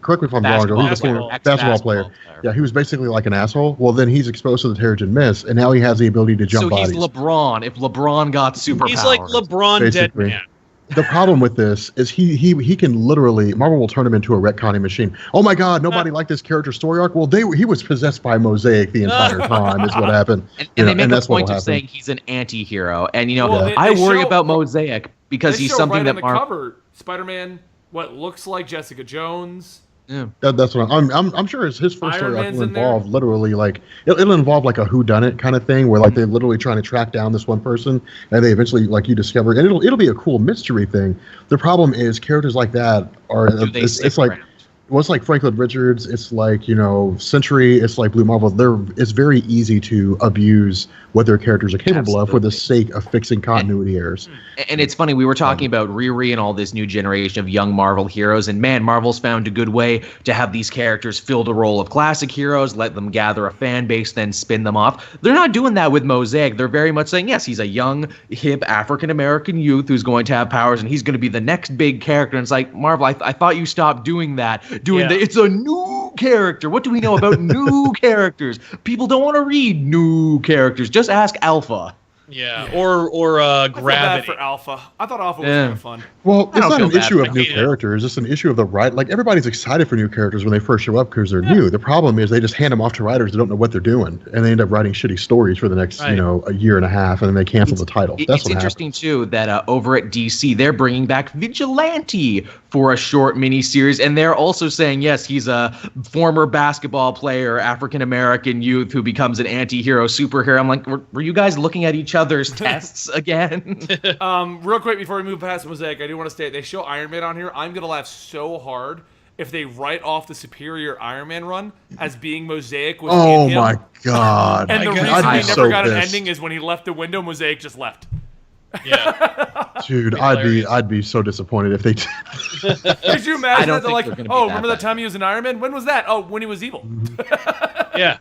correct me if I'm wrong, Joe. He was a former basketball player. Yeah, he was basically like an asshole. Well, then he's exposed to the Terrigen Mist, and now he has the ability to jump bodies. So he's LeBron. If LeBron got superpowers, he's like LeBron basically. Deadman. The problem with this is he can literally, Marvel will turn him into a retconning machine. Oh my God, nobody liked this character story arc. Well, he was possessed by Mosaic the entire time is what happened. And they make a point of saying he's an anti-hero. And I worry about Mosaic because he's something that Marvel cover Spider-Man, what looks like Jessica Jones. Yeah. That's what I'm sure his first story arc will involve literally it'll involve like a whodunit kind of thing where they're literally trying to track down this one person and they eventually you discover, and it'll be a cool mystery thing. The problem is characters like that are it's like Franklin Richards, it's like Century, it's like Blue Marvel. It's very easy to abuse what their characters are capable of for the sake of fixing continuity errors. And it's funny, we were talking about Riri and all this new generation of young Marvel heroes, and man, Marvel's found a good way to have these characters fill the role of classic heroes, let them gather a fan base, then spin them off. They're not doing that with Mosaic. They're very much saying, yes, he's a young, hip African-American youth who's going to have powers, and he's going to be the next big character. And it's like, Marvel, I thought you stopped doing that. It's a new character. What do we know about new characters? People don't want to read new characters. Just ask Alpha. Yeah. Or Gravity. I feel bad for Alpha. I thought Alpha was kind of fun. Well, it's not an issue of new characters. It's an issue of the right. Like, everybody's excited for new characters when they first show up because they're new. The problem is they just hand them off to writers that don't know what they're doing, and they end up writing shitty stories for the next, a year and a half, and then they cancel the title. That's what interesting, too, that over at DC, they're bringing back Vigilante for a short miniseries, and they're also saying, yes, he's a former basketball player, African-American youth who becomes an anti-hero superhero. I'm like, were you guys looking at each other's tests again? Real quick before we move past Mosaic, I do want to state they show Iron Man on here. I'm gonna laugh so hard if they write off the Superior Iron Man run as being Mosaic was in him. My God! And the reason he never got an ending is when he left the window, Mosaic just left. Yeah. Dude, I'd be so disappointed if they did. Could you imagine that? They're like, remember that time he was an Iron Man? When was that? Oh, when he was evil. Yeah.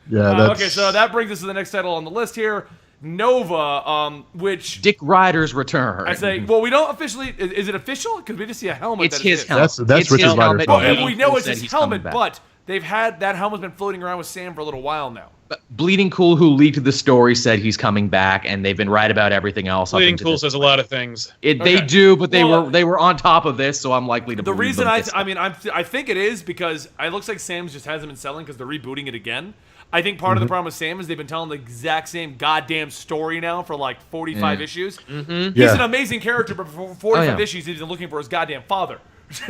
Yeah. Okay, so that brings us to the next title on the list here. Nova, which Dick Ryder's return. I say, well, we don't officially. Is it official? Because we just see a helmet. It's his helmet. That's Richard Ryder's helmet. We know it's his helmet, but they've had that helmet's been floating around with Sam for a little while now. But Bleeding Cool, who leaked the story, said he's coming back, and they've been right about everything else. Bleeding Cool says a lot of things. They do, but they were on top of this, so I'm likely to. The believe reason them I think it is because it looks like Sam's just hasn't been selling because they're rebooting it again. I think part of the problem with Sam is they've been telling the exact same goddamn story now for like 45 issues. Mm-hmm. He's an amazing character, but for 45 issues, he's looking for his goddamn father.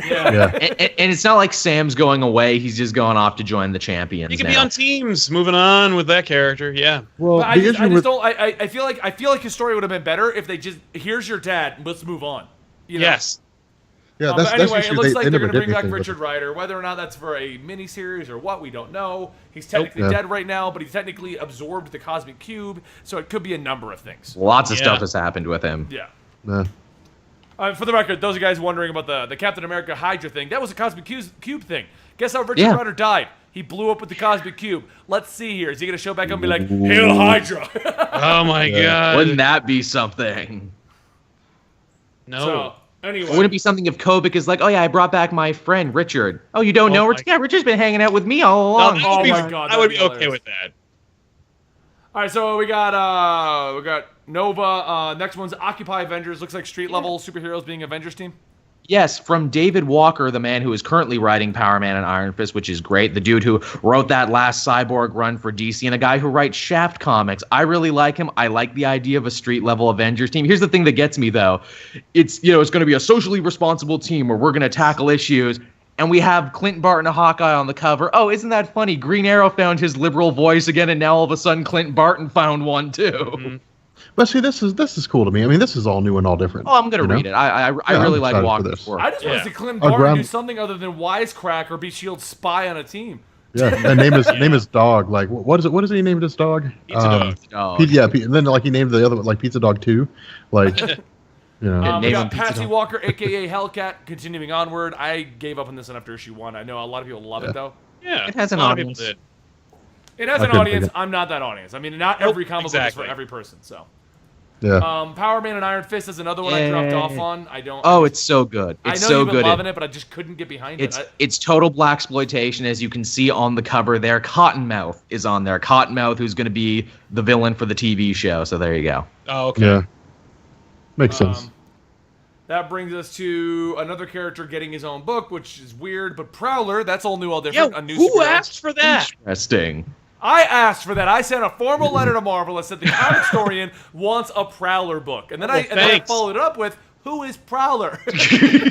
And it's not like Sam's going away; he's just going off to join the Champions. He could be on teams. Moving on with that character, yeah. Well, I feel like his story would have been better if they just here's your dad. Let's move on. Yes. Yeah, but anyway, it looks like they're going to bring back anything, Richard Ryder. Whether or not that's for a miniseries or what, we don't know. He's technically dead right now, but he's technically absorbed the Cosmic Cube, so it could be a number of things. Lots of stuff has happened with him. Yeah. For the record, those guys wondering about the Captain America Hydra thing, that was a Cosmic Cube thing. Guess how Richard Ryder died? He blew up with the Cosmic Cube. Let's see here. Is he going to show back up and be like, Hail Hydra? Oh my God. Wouldn't that be something? No. So, anyway. Wouldn't it be something if Kobik is like, oh yeah, I brought back my friend Richard. Oh, you don't know Richard? Yeah, Richard's been hanging out with me all along. Oh my God, I would be okay with that. All right, so we got Nova. Next one's Occupy Avengers. Looks like street level superheroes being Avengers team. Yes, from David Walker, the man who is currently writing Power Man and Iron Fist, which is great. The dude who wrote that last Cyborg run for DC, and a guy who writes Shaft comics. I really like him. I like the idea of a street-level Avengers team. Here's the thing that gets me, though. It's going to be a socially responsible team where we're going to tackle issues. And we have Clint Barton and Hawkeye on the cover. Oh, isn't that funny? Green Arrow found his liberal voice again, and now all of a sudden Clint Barton found one too. Mhm. But see, this is cool to me. I mean, this is all new and all different. Oh, I'm gonna read it. I really like excited for Walker's this. work. I just want to see Clint Our Barton ground- do something other than wisecrack or be Shield's spy on a team. Yeah, and name his dog. Like, what is it? What does he name his dog? Pizza Dog. Oh, And then like he named the other like Pizza Dog 2. Like, you know. We name got him Pizza Patsy Dog. Walker, aka Hellcat, continuing onward. I gave up on this one after issue 1. I know a lot of people love it though. Yeah, It has an a lot of people audience. did. It has I an couldn't audience. think I'm not that audience. I mean, not Nope, every comic book is exactly. for every person. So, Yeah. Power Man and Iron Fist is another one I dropped off on. I don't. Oh, it's so good. I It's know so you've been good. loving it, but I just couldn't get behind it. It's total blaxploitation, as you can see on the cover there. Cottonmouth is on there. Cottonmouth, who's going to be the villain for the TV show. So there you go. Oh, okay. Yeah. Makes sense. That brings us to another character getting his own book, which is weird. But Prowler, that's all new, all Yeah, different. A new who superhero. asked for that? Interesting. I asked for that. I sent a formal letter to Marvel that said the comic historian wants a Prowler book, and then I thanks. followed it up with, "Who is Prowler?"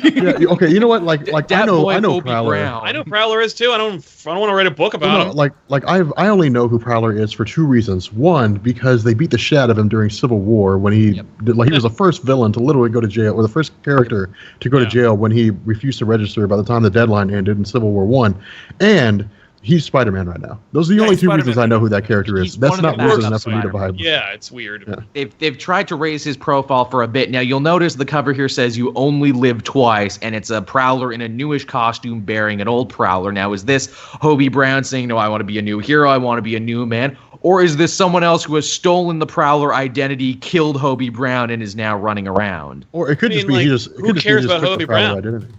Yeah. Okay. You know what? Like I Dat know boy Prowler. Brown. I know Prowler is too. I don't want to write a book about No, him. like I only know who Prowler is for 2 reasons. One, because they beat the shit out of him during Civil War when he did, like he was the first villain to literally go to jail, or the first character to go to jail when he refused to register by the time the deadline ended in Civil War 1, and he's Spider-Man right now. Those are the only he's 2 reasons Spider-Man. I know who that character is. He's That's one of not the reason backup enough for me to buy him. Yeah, it's weird. Yeah. They've tried to raise his profile for a bit. Now, you'll notice the cover here says you only live twice, and it's a Prowler in a newish costume bearing an old Prowler. Now, is this Hobie Brown saying, no, I want to be a new hero, I want to be a new man? Or is this someone else who has stolen the Prowler identity, killed Hobie Brown, and is now running around? Or it could I just mean, be he like, just. it who could just be cares he just about took the Hobie Prowler Brown? identity.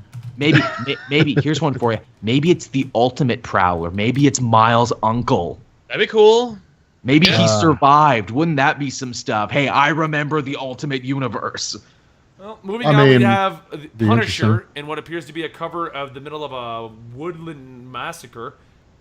Maybe, here's one for you. Maybe it's the ultimate Prowler. Maybe it's Miles' uncle. That'd be cool. Maybe he Yeah. survived. Wouldn't that be some stuff? Hey, I remember the ultimate universe. Well, moving I on, we mean, have the be Punisher interesting. in what appears to be a cover of the middle of a woodland massacre.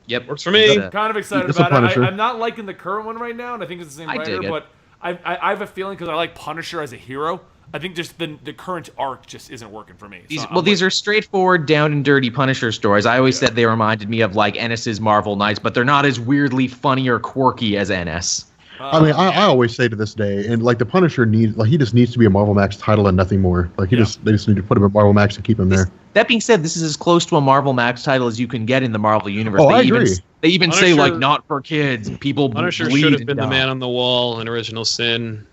Yep. Works for me. Yeah. Kind of excited It's a about it. Punisher. I'm not liking the current one right now, and I think it's the same I writer, dig it. but I have a feeling because I like Punisher as a hero. I think just the current arc just isn't working for me. These are straightforward, down and dirty Punisher stories. I always said they reminded me of like Ennis's Marvel Knights, but they're not as weirdly funny or quirky as Ennis. I mean, I always say to this day, and like the Punisher he just needs to be a Marvel Max title and nothing more. Like they just need to put him in Marvel Max and keep him there. That being said, this is as close to a Marvel Max title as you can get in the Marvel universe. Oh, I agree. They even say like Punisher- not for kids. People Punisher bleed should have and been the die. man on the wall in Original Sin.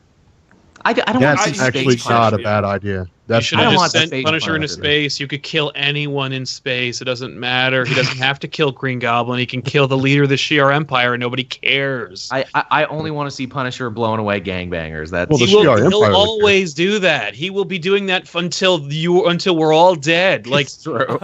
I don't want to That's see actually space not Punisher. a bad idea. You That's should I have don't just want the sent fake Punisher into Punisher. space. You could kill anyone in space. It doesn't matter. He doesn't have to kill Green Goblin. He can kill the leader of the Shi'ar Empire, and nobody cares. I only want to see Punisher blowing away gangbangers. That's Well, the He'll Shi'ar Empire would always do that. He will be doing that until we're all dead. Like it's true.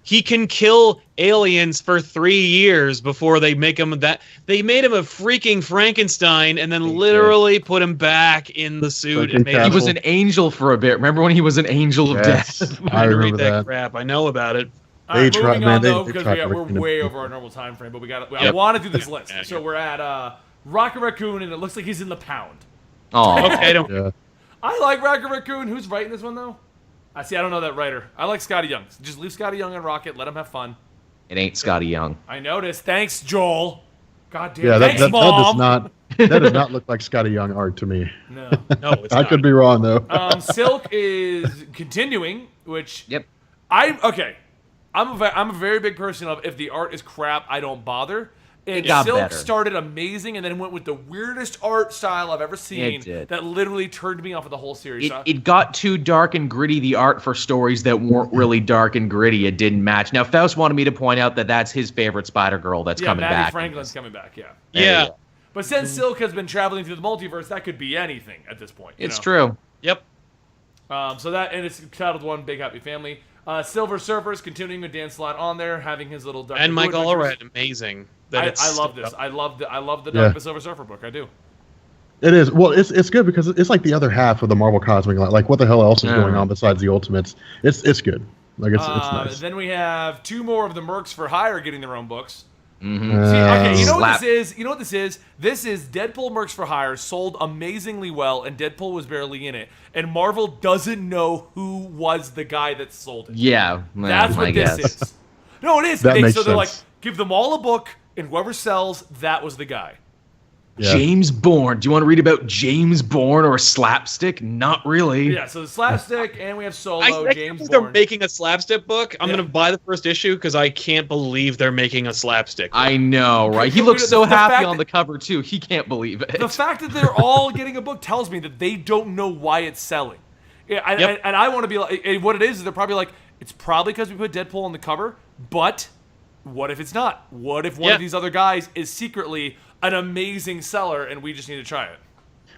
he can kill aliens for 3 years before they make him that. They made him a freaking Frankenstein and then literally put him back in the suit and made He him. was an angel for a bit. Remember when he was an angel of Yes, death? I read remember that that. crap. I know about it. All right, They moving tried- man, on they- though they because tried to we're make it way a- over our normal time frame, but I Yep. want to do this list. Yeah, So yeah. we're at Rocket Raccoon, and it looks like he's in the pound. Oh, Okay, don't. Yeah. I like Rocket Raccoon. Who's writing this one though? I don't know that writer. I like Scotty Young. Just leave Scotty Young and Rocket. Let him have fun. it ain't Scotty Young. I noticed. Thanks, Joel. God damn. Yeah, Thanks, that Mom. does not look like Scotty Young art to me. No. No, it's I not. could be wrong though. Silk is continuing, which Yep. I'm a very big person of if the art is crap, I don't bother. And got Silk better. started amazing and then went with the weirdest art style I've ever seen. It did. That literally turned me off of the whole series. It got too dark and gritty, the art for stories that weren't really dark and gritty. It didn't match. Now, Faust wanted me to point out that that's his favorite Spider-Girl that's coming Maddie back. Franklin's coming back, yeah. Yeah, But since Silk has been traveling through the multiverse, that could be anything at this point. It's true. yep. So that, and it's titled One Big Happy Family. Silver Surfer's continuing with Dan Slott on there, having his little Dr. And Mike Who adventures. Allred, amazing. I love this. I love the Yeah. Dark Silver Surfer book. I do. It is. Well, it's good because it's like the other half of the Marvel Cosmic line. Like, what the hell else is Yeah. going on besides the Ultimates? It's good. Like, it's nice. Then we have 2 more of the Mercs for Hire getting their own books. Mm-hmm. See, okay, you know what Slap. this is? You know what this is? This is Deadpool Mercs for Hire, sold amazingly well, and Deadpool was barely in it. And Marvel doesn't know who was the guy that sold it. Yeah, That's what this is. No, it is. That makes So they're like, sense. give them all a book, and whoever sells, that was the guy. Yeah. James Bourne. Do you want to read about James Bourne or Slapstick? Not really. Yeah, so the Slapstick, and we have Solo, I can't James believe Bourne. they're making a Slapstick book. I'm Yeah. gonna buy the first issue because I can't believe they're making a Slapstick book. I know, right? He The- looks so the happy fact on that- the cover too. He can't believe it. The fact that they're all getting a book tells me that they don't know why it's selling. Yeah, and I want to be like, what it is they're probably like, it's probably because we put Deadpool on the cover, but what if it's not? What if one of these other guys is secretly an amazing seller and we just need to try it?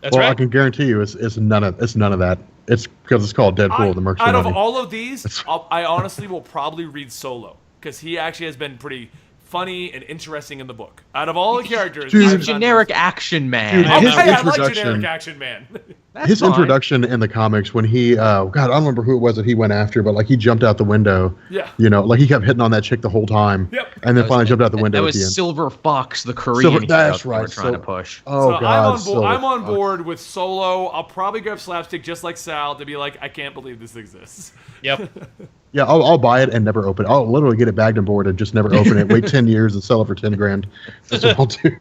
That's Well, I right. can guarantee you, it's none of that. It's because it's called Deadpool. The Mercs Out for of money. all of these, I honestly will probably read Solo because he actually has been pretty funny and interesting in the book. Out of all the characters, Dude, He's a I've found generic him- action man. Dude, Okay, his I like introduction- generic action man. That's His fine. introduction in the comics when he, God, I don't remember who it was that he went after, but like he jumped out the window. Yeah. You know, like he kept hitting on that chick the whole time. Yep. And then finally jumped out the window That at the was end. Silver Fox, the Korean Silver- hero that's they were right, trying to so- push. Oh So God. I'm on board with Solo. I'll probably grab Slapstick just like Sal to be like, I can't believe this exists. Yep. Yeah, I'll buy it and never open it. I'll literally get it bagged and board and just never open it. Wait 10 years and sell it for 10 grand. That's what I'll do.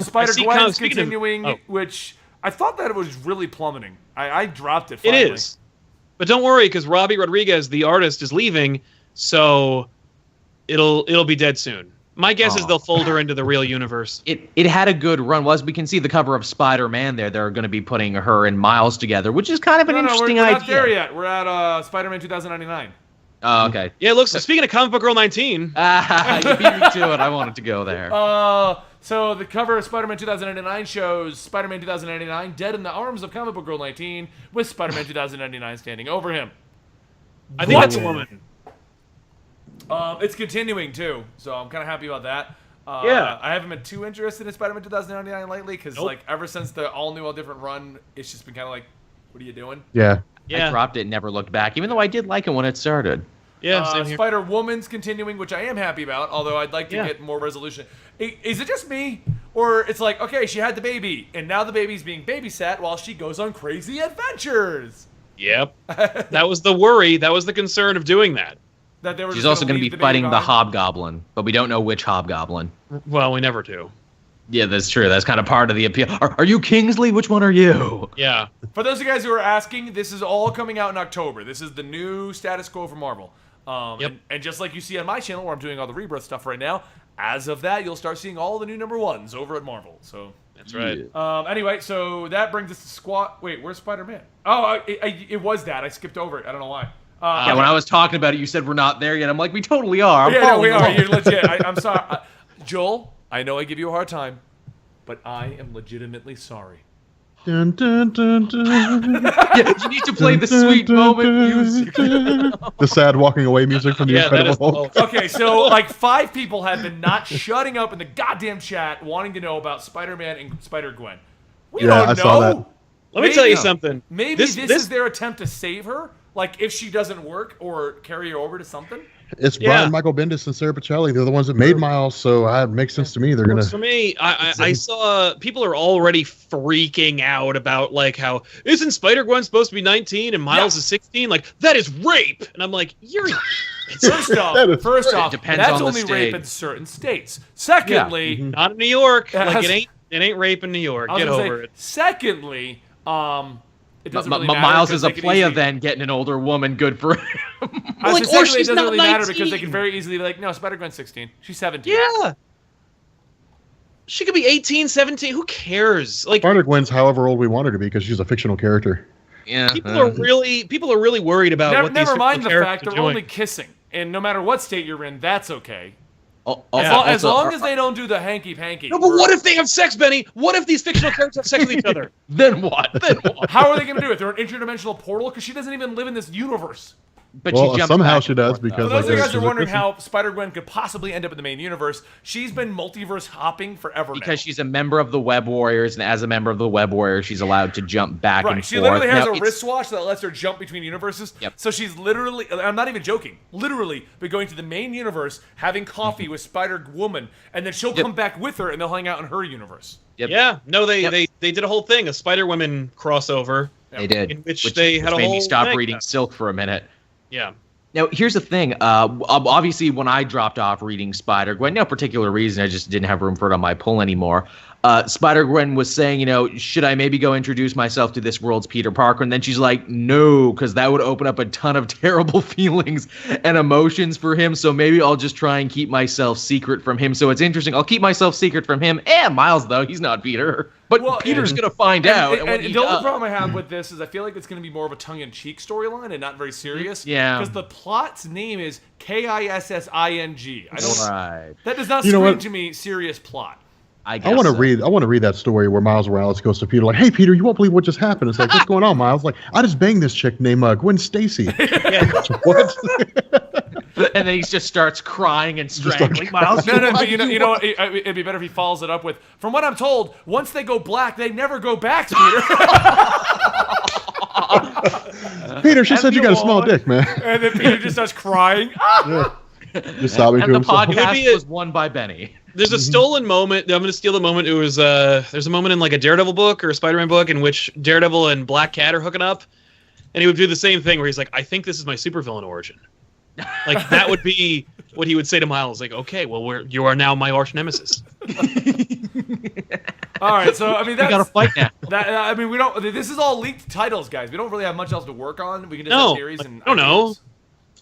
Spider-Gwen's speaking of- continuing, which I thought that it was really plummeting. I dropped it It finally. is. But don't worry, because Robbie Rodriguez, the artist, is leaving, so it'll be dead soon. My guess is they'll fold her into the real universe. It had a good run. Was we can see the cover of Spider-Man there. They're going to be putting her and Miles together, which is kind of an interesting we're idea. not there yet. We're at Spider-Man 2099. Oh, okay. Yeah, it looks. Speaking of Comic Book Girl 19, You beat me to it. I wanted to go there. So the cover of Spider-Man 2099 shows Spider-Man 2099 dead in the arms of Comic Book Girl 19 with Spider-Man 2099 standing over him. I think that's a woman. It's continuing too, so I'm kind of happy about that. Yeah. I haven't been too interested in Spider-Man 2099 lately because Nope. like ever since the all new, all different run, it's just been kind of like, what are you doing? Yeah. Yeah, I dropped it and never looked back, even though I did like it when it started. yeah. Same here. Spider-Woman's continuing, which I am happy about, although I'd like to Yeah. get more resolution. Is it just me, or it's like, okay, she had the baby, and now the baby's being babysat while she goes on crazy adventures? Yep. That was the worry. That was the concern of doing that. That they were She's just also going going to to be fighting the Hobgoblin, but we don't know which Hobgoblin. Well, we never do. Yeah, that's true. That's kind of part of the appeal. Are you Kingsley? Which one are you? Yeah. For those of you guys who are asking, this is all coming out in October. This is the new status quo for Marvel. Yep. And just like you see on my channel where I'm doing all the Rebirth stuff right now, as of that, you'll start seeing all the new #1s over at Marvel. So That's right. anyway, so that brings us to Squad. Wait, where's Spider-Man? Oh, it was that. I skipped over it. I don't know why. Yeah, when I was talking about it, you said we're not there yet. I'm like, we totally are. I'm Yeah, no, we following are. along. You're legit. I'm sorry. Joel, I know I give you a hard time, but I am legitimately sorry. Dun, dun, dun, dun. Yeah, you need to play the sweet moment music. The sad walking away music from the Yeah, that is Incredible the Hulk. whole. Okay, so like 5 people have been not shutting up in the goddamn chat wanting to know about Spider-Man and Spider-Gwen. We Yeah, don't I know. saw that. Let me tell you something. Maybe this is their attempt to save her. Like if she doesn't work or carry her over to something. It's Yeah. Brian Michael Bendis and Sarah Pacelli. They're the ones that made Miles, so it makes sense to me. They're gonna. For me, I saw people are already freaking out about like how isn't Spider-Gwen supposed to be 19 and Miles Yeah. is 16? Like that is rape, and I'm like, you're. First off, It depends that's on the only rape state. in certain states. Secondly, Not in New York. Yeah, Like that's- it ain't rape in New York. I was Get gonna over say, it. secondly, it doesn't really matter Miles because is a they can playa easily- then, getting an older woman. Good for him. I was Like, gonna or say, secondly, she's it doesn't not really matter because they 19. can very easily be like, no, Spider-Gwen's 16. She's 17. Yeah. She could be 18, 17. Who cares? Like Spider-Gwen's however old we want her to be because she's a fictional character. Yeah. people are really worried about what these Never mind the fictional fact characters they're are only doing. kissing, and no matter what state you're in, that's okay. Yeah. As long as they don't do the hanky-panky. No, but what if they have sex, Benny? What if these fictional characters have sex with each other? Then what? Then what? How are they going to do it? They're an interdimensional portal because she doesn't even live in this universe. But Well, she jumps somehow back she and does forth, though. because, For those of you like, guys who are there's- wondering how Spider-Gwen could possibly end up in the main universe, she's been multiverse hopping forever now. Because she's a member of the Web Warriors, and as a member of the Web Warriors, she's allowed to jump back and She forth. literally has Now, a it's- wristwatch that lets her jump between universes. Yep. So she's literally, I'm not even joking, literally been going to the main universe, having coffee with Spider-Woman, and then she'll come back with her and they'll hang out in her universe. Yep. Yeah, no, they did a whole thing, a Spider-Woman crossover. They did. In which they had a made whole me stop thing. reading Silk for a minute. Yeah. Now, here's the thing. Obviously, when I dropped off reading Spider-Gwen, no particular reason, I just didn't have room for it on my pull anymore. Spider-Gwen was saying, should I maybe go introduce myself to this world's Peter Parker? And then she's like, no, because that would open up a ton of terrible feelings and emotions for him. So maybe I'll just try and keep myself secret from him. So it's interesting. I'll keep myself secret from him. Miles, though, he's not Peter. But Peter's going to find out. And the only problem I have with this is I feel like it's going to be more of a tongue-in-cheek storyline and not very serious. Yeah. Because the plot's name is Kissing. Right. That does not You know scream what? to me serious plot. I I want to so. read. I want to read that story where Miles Morales goes to Peter like, "Hey, Peter, you won't believe what just happened." It's like, "What's going on, Miles?" Like, "I just banged this chick named Gwen Stacy." What? And then he just starts crying and strangling starts Miles. No, Why but do you know what? It'd be better if he follows it up with, from what I'm told, once they go black, they never go back, Peter. Peter, she said you got a small on. dick, man. And then Peter just starts crying. Yeah. Just sobbing And to the himself. podcast was won by Benny. There's a stolen moment. I'm going to steal the moment. It was there's a moment in like a Daredevil book or a Spider-Man book in which Daredevil and Black Cat are hooking up, and he would do the same thing where he's like, "I think this is my supervillain origin." Like that would be what he would say to Miles. Like, "Okay, well, you are now my arch nemesis." All right, so I mean, We got to fight now. we don't. This is all leaked titles, guys. We don't really have much else to work on. We can just No, have theories and I don't know. ideas.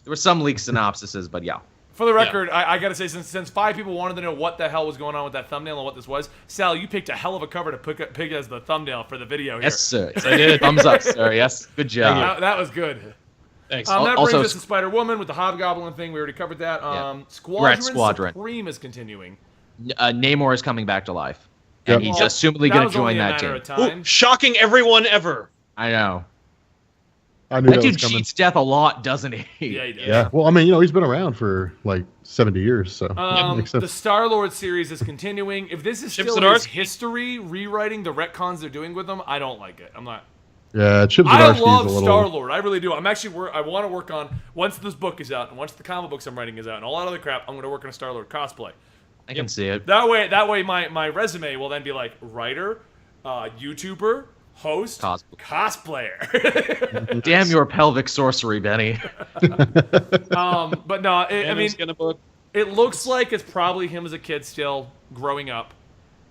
There were some leaked synopsises, but yeah. For the record, I gotta say, since 5 people wanted to know what the hell was going on with that thumbnail and what this was, Sal, you picked a hell of a cover to pick as the thumbnail for the video here. Yes, sir. Yes, I did. Thumbs up, sir. Yes, good job. That was good. Thanks. That brings Also- us to Spider-Woman with the Hobgoblin thing. We already covered that. Yeah. Squadron Squadron. Supreme is continuing. Namor is coming back to life. And he's Well, assumedly that going was to join only a that matter team. of time. Shocking everyone ever. I know. I knew That that dude was coming. cheats death a lot, doesn't he? Yeah, he did. Yeah. Well, I mean, he's been around for like 70 years, so makes The sense. Star-Lord series is continuing. If this is Chip still his Zdarsky. history rewriting the retcons they're doing with them, I don't like it. I'm not. Yeah, Chip I Zdarsky's love a little. Star-Lord. I really do. I'm actually. I want to work on once this book is out and once the comic books I'm writing is out and all that other crap. I'm going to work on a Star-Lord cosplay. I can see it. That way, my resume will then be like writer, YouTuber, host, cosplayer. Damn your pelvic sorcery, Benny. But no, I mean, Venom's gonna book. it looks like it's probably him as a kid still growing up,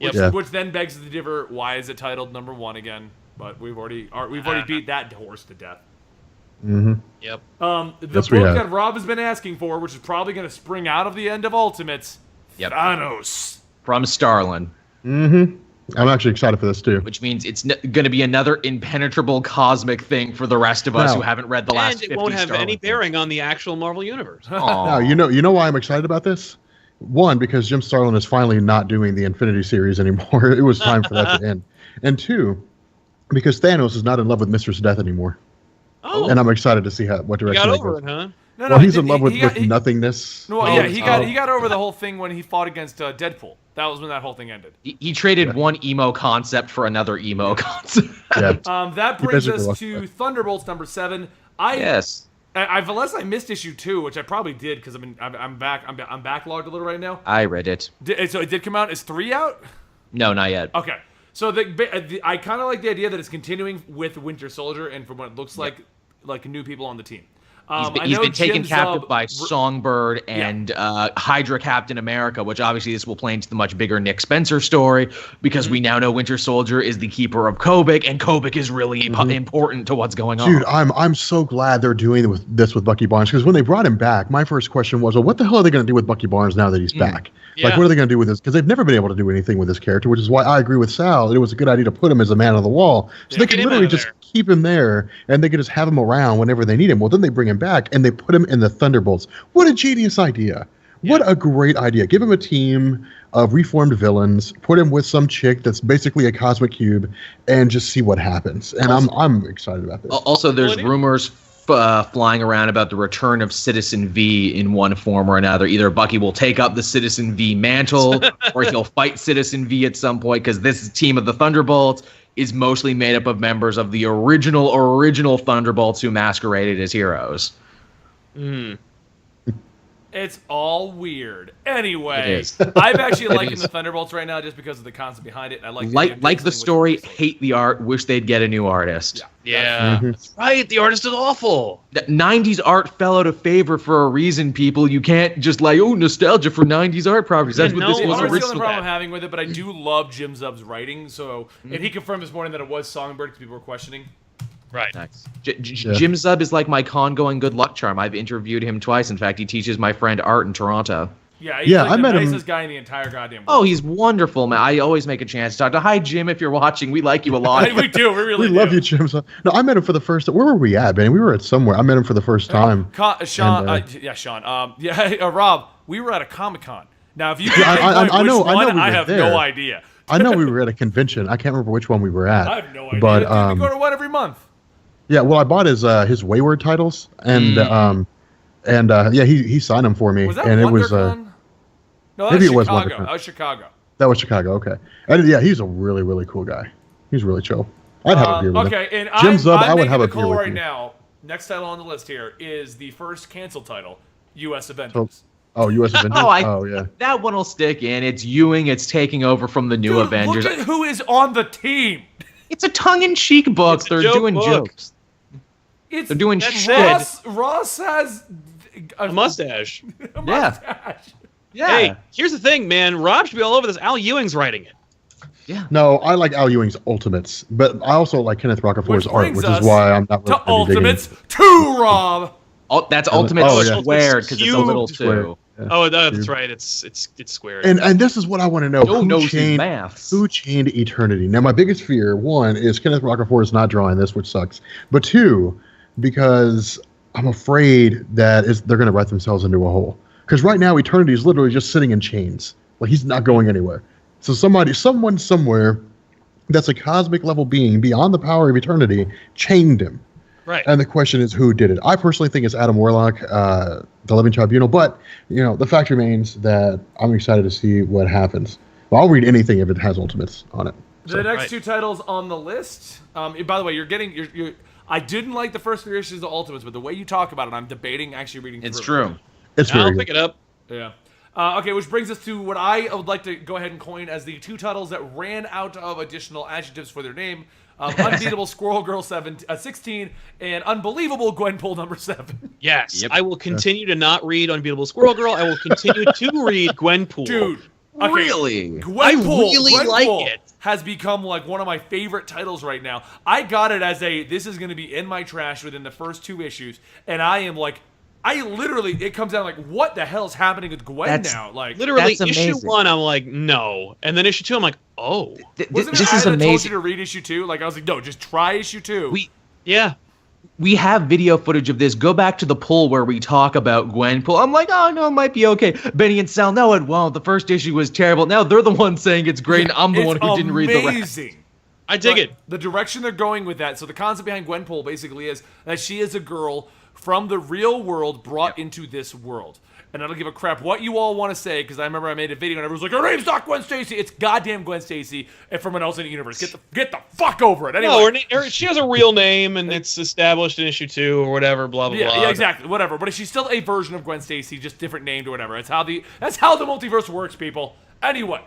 which, Yep. which then begs the differ. Why is it titled #1 again? But we've already beat that horse to death. Mm-hmm. Yep. The Yes, we book have. that Rob has been asking for, which is probably going to spring out of the end of Ultimates, Yep. Thanos. From Starlin, Mm-hmm. I'm actually excited for this too. which means it's going to be another impenetrable cosmic thing for the rest of us No. who haven't read the last And 50 it won't have Starlin any things. bearing on the actual Marvel universe. Aw. Now, you know why I'm excited about this? One, because Jim Starlin is finally not doing the Infinity series anymore. It was time for that to end. And two, because Thanos is not in love with Mistress Death anymore, Oh, and I'm excited to see what you direction got that over goes. it, huh? No, Well, he's he- in love with, he got- he- nothingness. No, yeah, he got over the whole thing when he fought against Deadpool. That was when that whole thing ended. He traded one emo concept for another emo concept. Yeah. That He brings basically us lost to that. Thunderbolts #7. Yes. Unless I missed issue 2, which I probably did because I'm backlogged a little right now. I read it. So it did come out. Is 3 out? No, not yet. Okay. So I kind of like the idea that it's continuing with Winter Soldier and from what it looks like new people on the team. He's been taken Jim captive Zub- by Songbird and Hydra Captain America, which obviously this will play into the much bigger Nick Spencer story because we now know Winter Soldier is the keeper of Kobik, and Kobik is really important to what's going on. Dude, I'm so glad they're doing this with Bucky Barnes, because when they brought him back, my first question was, well, what the hell are they going to do with Bucky Barnes now that he's back? Yeah. Like, what are they going to do with this? Because they've never been able to do anything with this character, which is why I agree with Sal. It was a good idea to put him as a man on the wall, so they get could him literally out of just there. keep him there, and they could just have him around whenever they need him. Well, then they bring him back, and they put him in the Thunderbolts. What a genius idea. What a great idea. Give him a team of reformed villains, put him with some chick that's basically a cosmic cube, and just see what happens. And I'm excited about this. Also, there's Well, rumors flying around about the return of Citizen V in one form or another. Either Bucky will take up the Citizen V mantle, or he'll fight Citizen V at some point, because this team of the Thunderbolts is mostly made up of members of the original Thunderbolts who masqueraded as heroes. It's all weird. Anyway, It is. I'm actually liking is. the Thunderbolts right now just because of the concept behind it. And I Like the story, hate the art, wish they'd get a new artist. Yeah, that's right. The artist is awful. The 90s art fell out of favor for a reason, people. You can't just nostalgia for 90s art properties. That's what this The was art's the only originally. problem I'm having with it, but I do love Jim Zub's writing. So, and he confirmed this morning that it was Songbird because people were questioning. Right. Nice. Jim Zub is like my con-going good luck charm. I've interviewed him twice. In fact, he teaches my friend art in Toronto. Yeah, he's I like the met him. nicest guy in the entire goddamn world. Oh, he's wonderful, man. I always make a chance to talk to. Hi, Jim, if you're watching. We like you a lot. We do. We really We do. love you, Jim. No, I met him for the first. Where were we at, man? We were at somewhere. I met him for the first time. Sean. And, Sean. Rob. We were at a Comic-Con. Now, if you Yeah, I know we I were have there. no idea. I know we were at a convention. I can't remember which one we were at. I have no idea. But Dude, we go to one every month. yeah, well, I bought his Wayward titles, and he signed them for me, Was that and it was WonderCon? No, that maybe was it was Chicago. WonderCon. That was Chicago. That was Chicago. Okay, and yeah, he's a really really cool guy. He's really chill. I'd have a beer with him. Okay, and Jim I'm Zub, I would making have the a beer call with right you. now. Next title on the list here is the first canceled title, U.S. Avengers. Oh, U.S. Avengers. Oh, yeah. That one will stick in. It's Ewing. It's taking over from the new Dude, Avengers. look at who is on the team. It's a tongue-in-cheek book. It's a They're joke doing book. jokes. It's They're doing That shit. said- Ross has A mustache. a Yeah. mustache. Yeah. Hey, here's the thing, man. Rob should be all over this. Al Ewing's writing it. Yeah. No, I like Al Ewing's Ultimates, but I also like Kenneth Rocafort's art, brings which us is why I'm not To really digging Ultimates 2, Rob. That's Ultimate Oh, yeah. Squared because it's a little Squared. too. Yeah. Oh, that's right. It's squared. And this is what I want to know. No knows his chained, maths. who chained Eternity? Now, my biggest fear, one, is Kenneth Rocafor is not drawing this, which sucks. But two, because I'm afraid that they're going to write themselves into a hole. Because right now, Eternity is literally just sitting in chains. Like, he's not going anywhere. So someone somewhere that's a cosmic level being beyond the power of Eternity chained him. Right. And the question is, who did it? I personally think it's Adam Warlock, the Living Tribunal. But, the fact remains that I'm excited to see what happens. Well, I'll read anything if it has Ultimates on it. The next Right. two titles on the list. By the way, you're I didn't like the first 3 issues of Ultimates, but the way you talk about it, I'm debating actually reading It's through. true. It's I'll very pick good. it up. Yeah. Okay, which brings us to what I would like to go ahead and coin as the 2 titles that ran out of additional adjectives for their name. Unbeatable Squirrel Girl 16 and Unbelievable Gwenpool number 7. Yes. Yep. I will continue to not read Unbeatable Squirrel Girl. I will continue to read Gwenpool. Dude. Okay, Really? Gwenpool, really like it. has become like one of my favorite titles right now. I got it as this is going to be in my trash within the first 2 issues, and I am like, it comes down like, what the hell is happening with Gwen now? Like, Literally, That's issue amazing. 1, I'm like, no. And then issue 2, I'm like, oh. wasn't This it is I that told you amazing. to read issue 2? Like, I was like, no, just try issue 2. Yeah. We have video footage of this. Go back to the poll where we talk about Gwenpool. I'm like, oh, no, it might be okay. Benny and Sal, no, it won't. The first issue was terrible. Now they're the ones saying it's great, and I'm the one who didn't read the rest. Amazing. I dig But it. The direction they're going with that. So the concept behind Gwenpool basically is that she is a girl from the real world brought into this world. And I don't give a crap what you all want to say, because I remember I made a video and everyone's like, her name's not Gwen Stacy. It's goddamn Gwen Stacy and from an alternate universe. Get the fuck over it. Anyway. No, she has a real name, and it's established in issue 2 or whatever, blah, blah, blah. Yeah, exactly. Whatever. But she's still a version of Gwen Stacy, just different named or whatever. That's how the multiverse works, people. Anyway.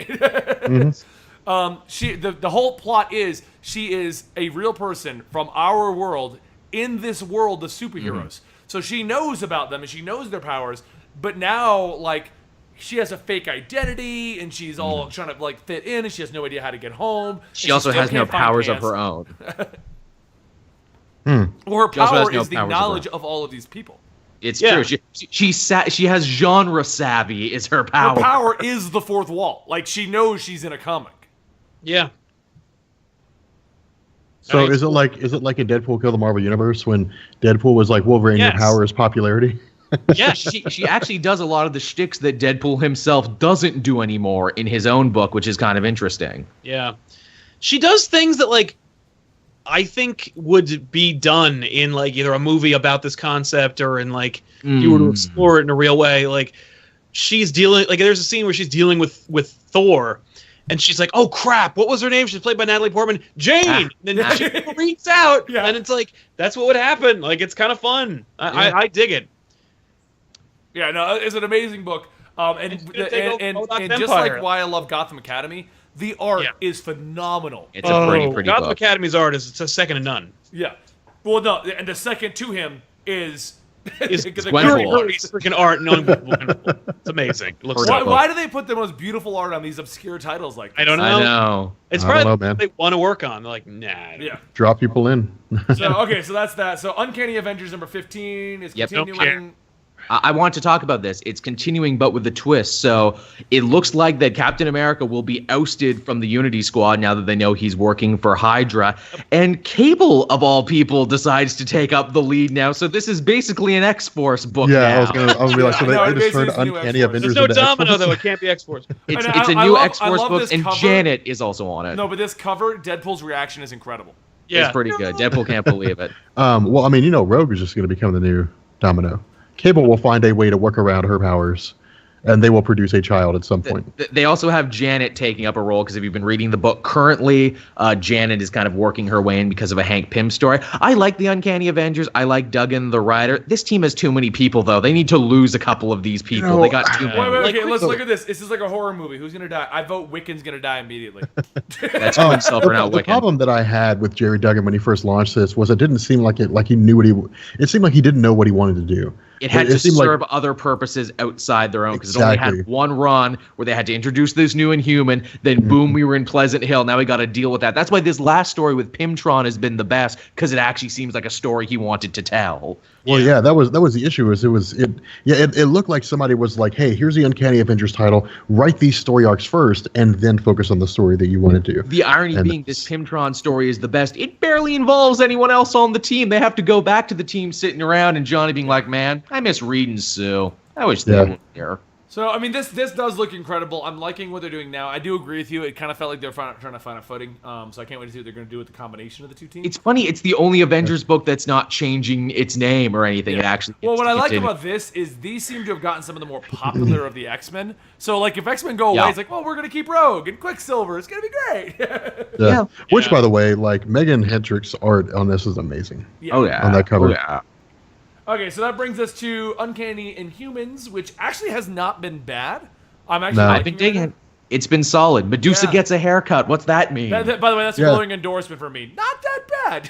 The whole plot is she is a real person from our world in this world of superheroes. So she knows about them and she knows their powers, but now like she has a fake identity and she's all trying to like fit in and she has no idea how to get home. She also has no powers of her own. Well, her She also has power no is the powers of her knowledge own. of all of these people. It's Yeah. true. She has genre savvy is her Her power. power is the fourth wall. Like she knows she's in a comic. Yeah. So Nice. is it like in Deadpool Kill the Marvel Universe when Deadpool was like, Wolverine, Yes. your power is popularity? Yeah. She actually does a lot of the shticks that Deadpool himself doesn't do anymore in his own book, which is kind of interesting. Yeah. She does things that, like, I think would be done in like either a movie about this concept or in like if you were to explore it in a real way. Like she's dealing, like there's a scene where she's dealing with Thor, and she's like, "Oh crap, what was her name?" She's played by Natalie Portman, Jane. And then she freaks out, and it's like that's what would happen. Like it's kind of fun. I dig it. Yeah, no, it's an amazing book. And just like why I love Gotham Academy, the art is phenomenal. It's a pretty Gotham book. Academy's art is a second to none. Yeah. Well, no, and the second to him is Gwenpool. Freaking art and Gwenpool. It's amazing. It looks why do they put the most beautiful art on these obscure titles like this? I don't know. I know. It's probably man. they want to work on. They're like, nah. Yeah. Drop people in. So that's that. So Uncanny Avengers number 15 is continuing. I want to talk about this. It's continuing, but with a twist. So it looks like that Captain America will be ousted from the Unity Squad now that they know he's working for Hydra. And Cable, of all people, decides to take up the lead now. So this is basically an X-Force book now. I was gonna be like, so they just turned Uncanny Avengers There's no into Domino, X-Force? though. It can't be X-Force. It's a new X-Force book, and Janet is also on it. No, but this cover, Deadpool's reaction is incredible. It's pretty good. Deadpool can't believe it. Well, I mean, Rogue is just going to become the new Domino. Cable will find a way to work around her powers, and they will produce a child at some point. They also have Janet taking up a role, because if you've been reading the book currently, Janet is kind of working her way in because of a Hank Pym story. I like the Uncanny Avengers. I like Duggan the writer. This team has too many people, though. They need to lose a couple of these people. They got too many. Wait, let's look at this. This is like a horror movie. Who's going to die? I vote Wiccan's going to die immediately. That's Quicksilver, not The Wiccan. problem that I had with Jerry Duggan when he first launched this was it didn't seem like he knew it seemed like he didn't know what he wanted to do. It had to serve other purposes outside their own, because it only had one run where they had to introduce this new Inhuman, then boom, we were in Pleasant Hill. Now we got to deal with that. That's why this last story with Pimtron has been the best, because it actually seems like a story he wanted to tell. Well, yeah, that was the issue. It looked like somebody was like, "Hey, here's the Uncanny Avengers title. Write these story arcs first, and then focus on the story that you want to do." The irony being, this Pimtron story is the best. It barely involves anyone else on the team. They have to go back to the team sitting around, and Johnny being like, "Man, I miss reading Sue. I wish they were there." So, I mean, this does look incredible. I'm liking what they're doing now. I do agree with you. It kind of felt like they're trying to find a footing. So I can't wait to see what they're going to do with the combination of the two teams. It's funny. It's the only Avengers book that's not changing its name or anything. It actually. Well, what I like about this is these seem to have gotten some of the more popular of the X-Men. So, like, if X-Men go away, it's like, well, we're going to keep Rogue and Quicksilver. It's going to be great. Which, by the way, like, Megan Hendricks' art on this is amazing. Oh, yeah. On that cover. Oh, yeah. Okay, so that brings us to Uncanny Inhumans, which actually has not been bad. I'm actually No. I've been digging it. It's been solid. Medusa gets a haircut. What's that mean? By the way, that's a glowing endorsement for me. Not that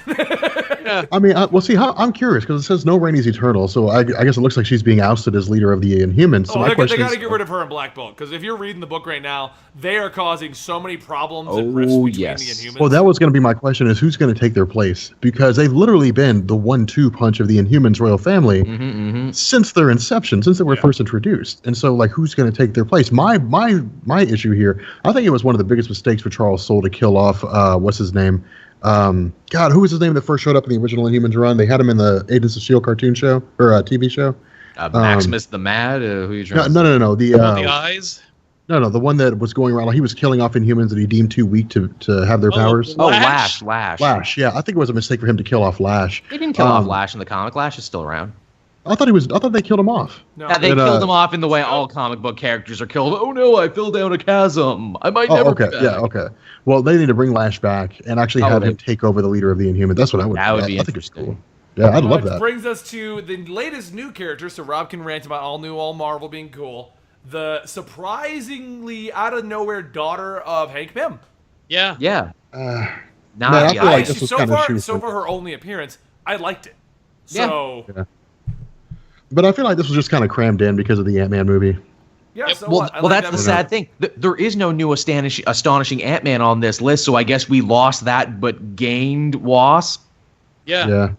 bad. I mean, I'm curious because it says no Rainey's eternal, so I guess it looks like she's being ousted as leader of the Inhumans. So they got question to get rid of her in Black Bolt, because if you're reading the book right now, they are causing so many problems and risks between the Inhumans. Well, that was going to be my question: is who's going to take their place? Because they've literally been the 1-2 punch of the Inhumans royal family since their inception, since they were first introduced. And so, like, who's going to take their place? My issue here, I think it was one of the biggest mistakes for Charles Soule to kill off what's his name? God, who was his name that first showed up in the original Inhumans run? They had him in the Agents of S.H.I.E.L.D. cartoon show or TV show. Maximus the Mad? Who are you trying to No. The eyes? No, the one that was going around. Like, he was killing off Inhumans that he deemed too weak to have their powers. Oh, Lash. Lash, yeah. I think it was a mistake for him to kill off Lash. They didn't kill off Lash in the comic. Lash is still around. I thought they killed him off. No. Yeah, they killed him off in the way all comic book characters are killed. Oh no, I fell down a chasm. I might never be back. Yeah, okay. Well, they need to bring Lash back and actually have him take over the leader of the Inhumans. That's what I would. That would be I think it's interesting. cool. Yeah, I'd love that. Which brings us to the latest new character, so Rob can rant about all new, all Marvel being cool. The surprisingly out of nowhere daughter of Hank Pym. Yeah. Yeah. Man, I feel like this was kind of so far her only appearance, I liked it. Yeah. So But I feel like this was just kind of crammed in because of the Ant-Man movie. yeah, so Well, what? I well, like that's the that. sad thing. There is no new astonishing Ant-Man on this list, so I guess we lost that, but gained Wasp. Yeah. Yeah.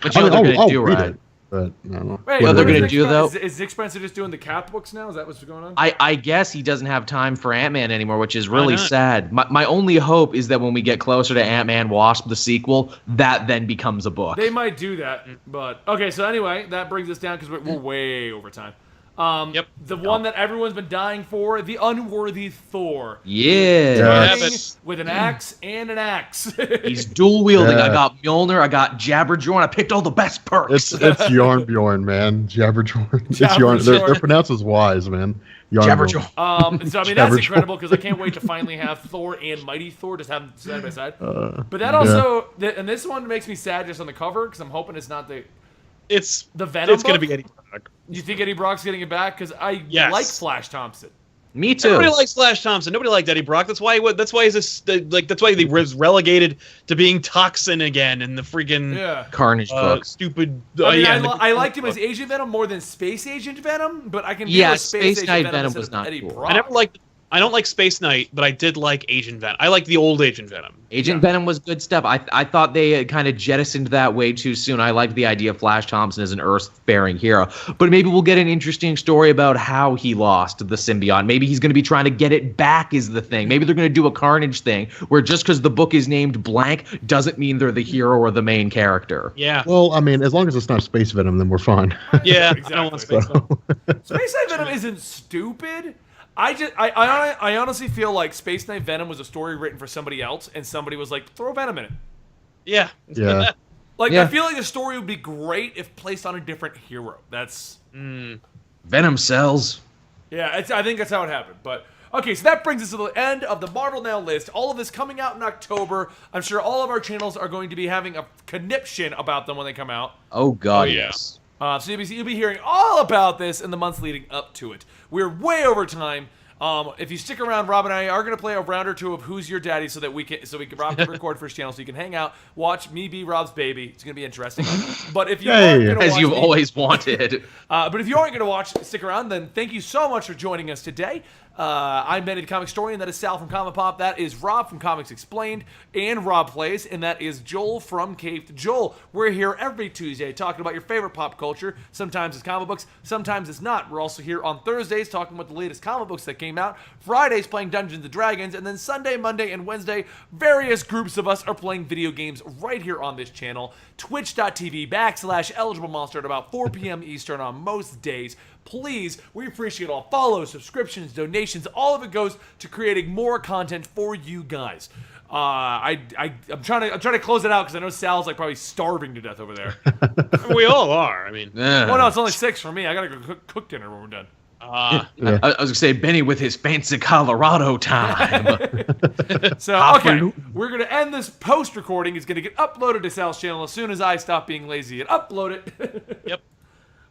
But you know what they're going to do, read right? it, but I don't know. Wait, What they're is gonna Nick do, though- Is Nick Spencer just doing the Cap books now? Is that what's going on? I guess he doesn't have time for Ant-Man anymore, which is really not? sad. My only hope is that when we get closer to Ant-Man Wasp, the sequel, that then becomes a book. They might do that, but okay. So anyway, that brings us down because we're way over time. The one that everyone's been dying for, the Unworthy Thor. Yeah. With an axe and an axe. He's dual wielding. Yeah. I got Mjolnir. I got Jabberjorn. I picked all the best perks. It's Yarnbjorn, man. Jabberjorn. It's Yarn. They're pronounced as Y's, man. Jabberjorn. So I mean that's incredible because I can't wait to finally have Thor and Mighty Thor just have them side by side. But that also, and this one makes me sad just on the cover because I'm hoping it's not the Venom. It's going to be Eddie Brock. You think Eddie Brock's getting it back? Because I like Flash Thompson. Me too. Nobody likes Flash Thompson. Nobody liked Eddie Brock. That's why. That's why he was relegated to being Toxin again in the freaking Carnage books. Stupid. I liked him as Agent Venom more than Space Agent Venom, but I can deal with Space Agent Knight Venom was not Eddie cool. Brock. I don't like Space Knight, but I did like Agent Venom. I like the old Agent Venom. Agent Venom was good stuff. I thought they kind of jettisoned that way too soon. I liked the idea of Flash Thompson as an Earth-faring hero. But maybe we'll get an interesting story about how he lost the symbiote. Maybe he's going to be trying to get it back is the thing. Maybe they're going to do a Carnage thing where just because the book is named blank doesn't mean they're the hero or the main character. Yeah. Well, I mean, as long as it's not Space Venom, then we're fine. Yeah, Exactly. I don't want Space Venom. Space Knight Venom isn't stupid. I honestly feel like Space Knight Venom was a story written for somebody else, and somebody was like, throw Venom in it. Yeah. Yeah. I feel like the story would be great if placed on a different hero. That's Venom sells. I think that's how it happened. But okay, so that brings us to the end of the Marvel Now list. All of this coming out in October. I'm sure all of our channels are going to be having a conniption about them when they come out. Oh God, yes. So you'll be hearing all about this in the months leading up to it. We're way over time. If you stick around, Rob and I are going to play a round or two of Who's Your Daddy so Rob can record for his channel so you can hang out, watch me be Rob's baby. It's going to be interesting. But if you aren't going to as you've always wanted. But if you aren't going to stick around, then thank you so much for joining us today. I'm Benny the Comic Historian. That is Sal from ComicPOP. That is Rob from Comics Explained. And Rob Plays. And that is Joel from Cave to Joel. We're here every Tuesday talking about your favorite pop culture. Sometimes it's comic books. Sometimes it's not. We're also here on Thursdays talking about the latest comic books that came out. Fridays playing Dungeons & Dragons. And then Sunday, Monday, and Wednesday, various groups of us are playing video games right here on this channel. Twitch.tv/eligible monster at about 4 p.m. Eastern on most days. Please, we appreciate all follows, subscriptions, donations. All of it goes to creating more content for you guys. I'm trying to close it out because I know Sal's like probably starving to death over there. We all are. I mean, well, no, it's only 6 for me. I gotta go cook dinner when we're done. I was gonna say Benny with his fancy Colorado time. So okay, we're gonna end this post recording. It's gonna get uploaded to Sal's channel as soon as I stop being lazy and upload it. Yep.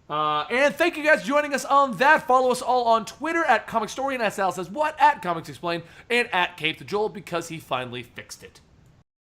And thank you guys for joining us on that. Follow us all on Twitter at ComicStorian, as Sal says what, at Comics Explained, and at Cape to Joel because he finally fixed it.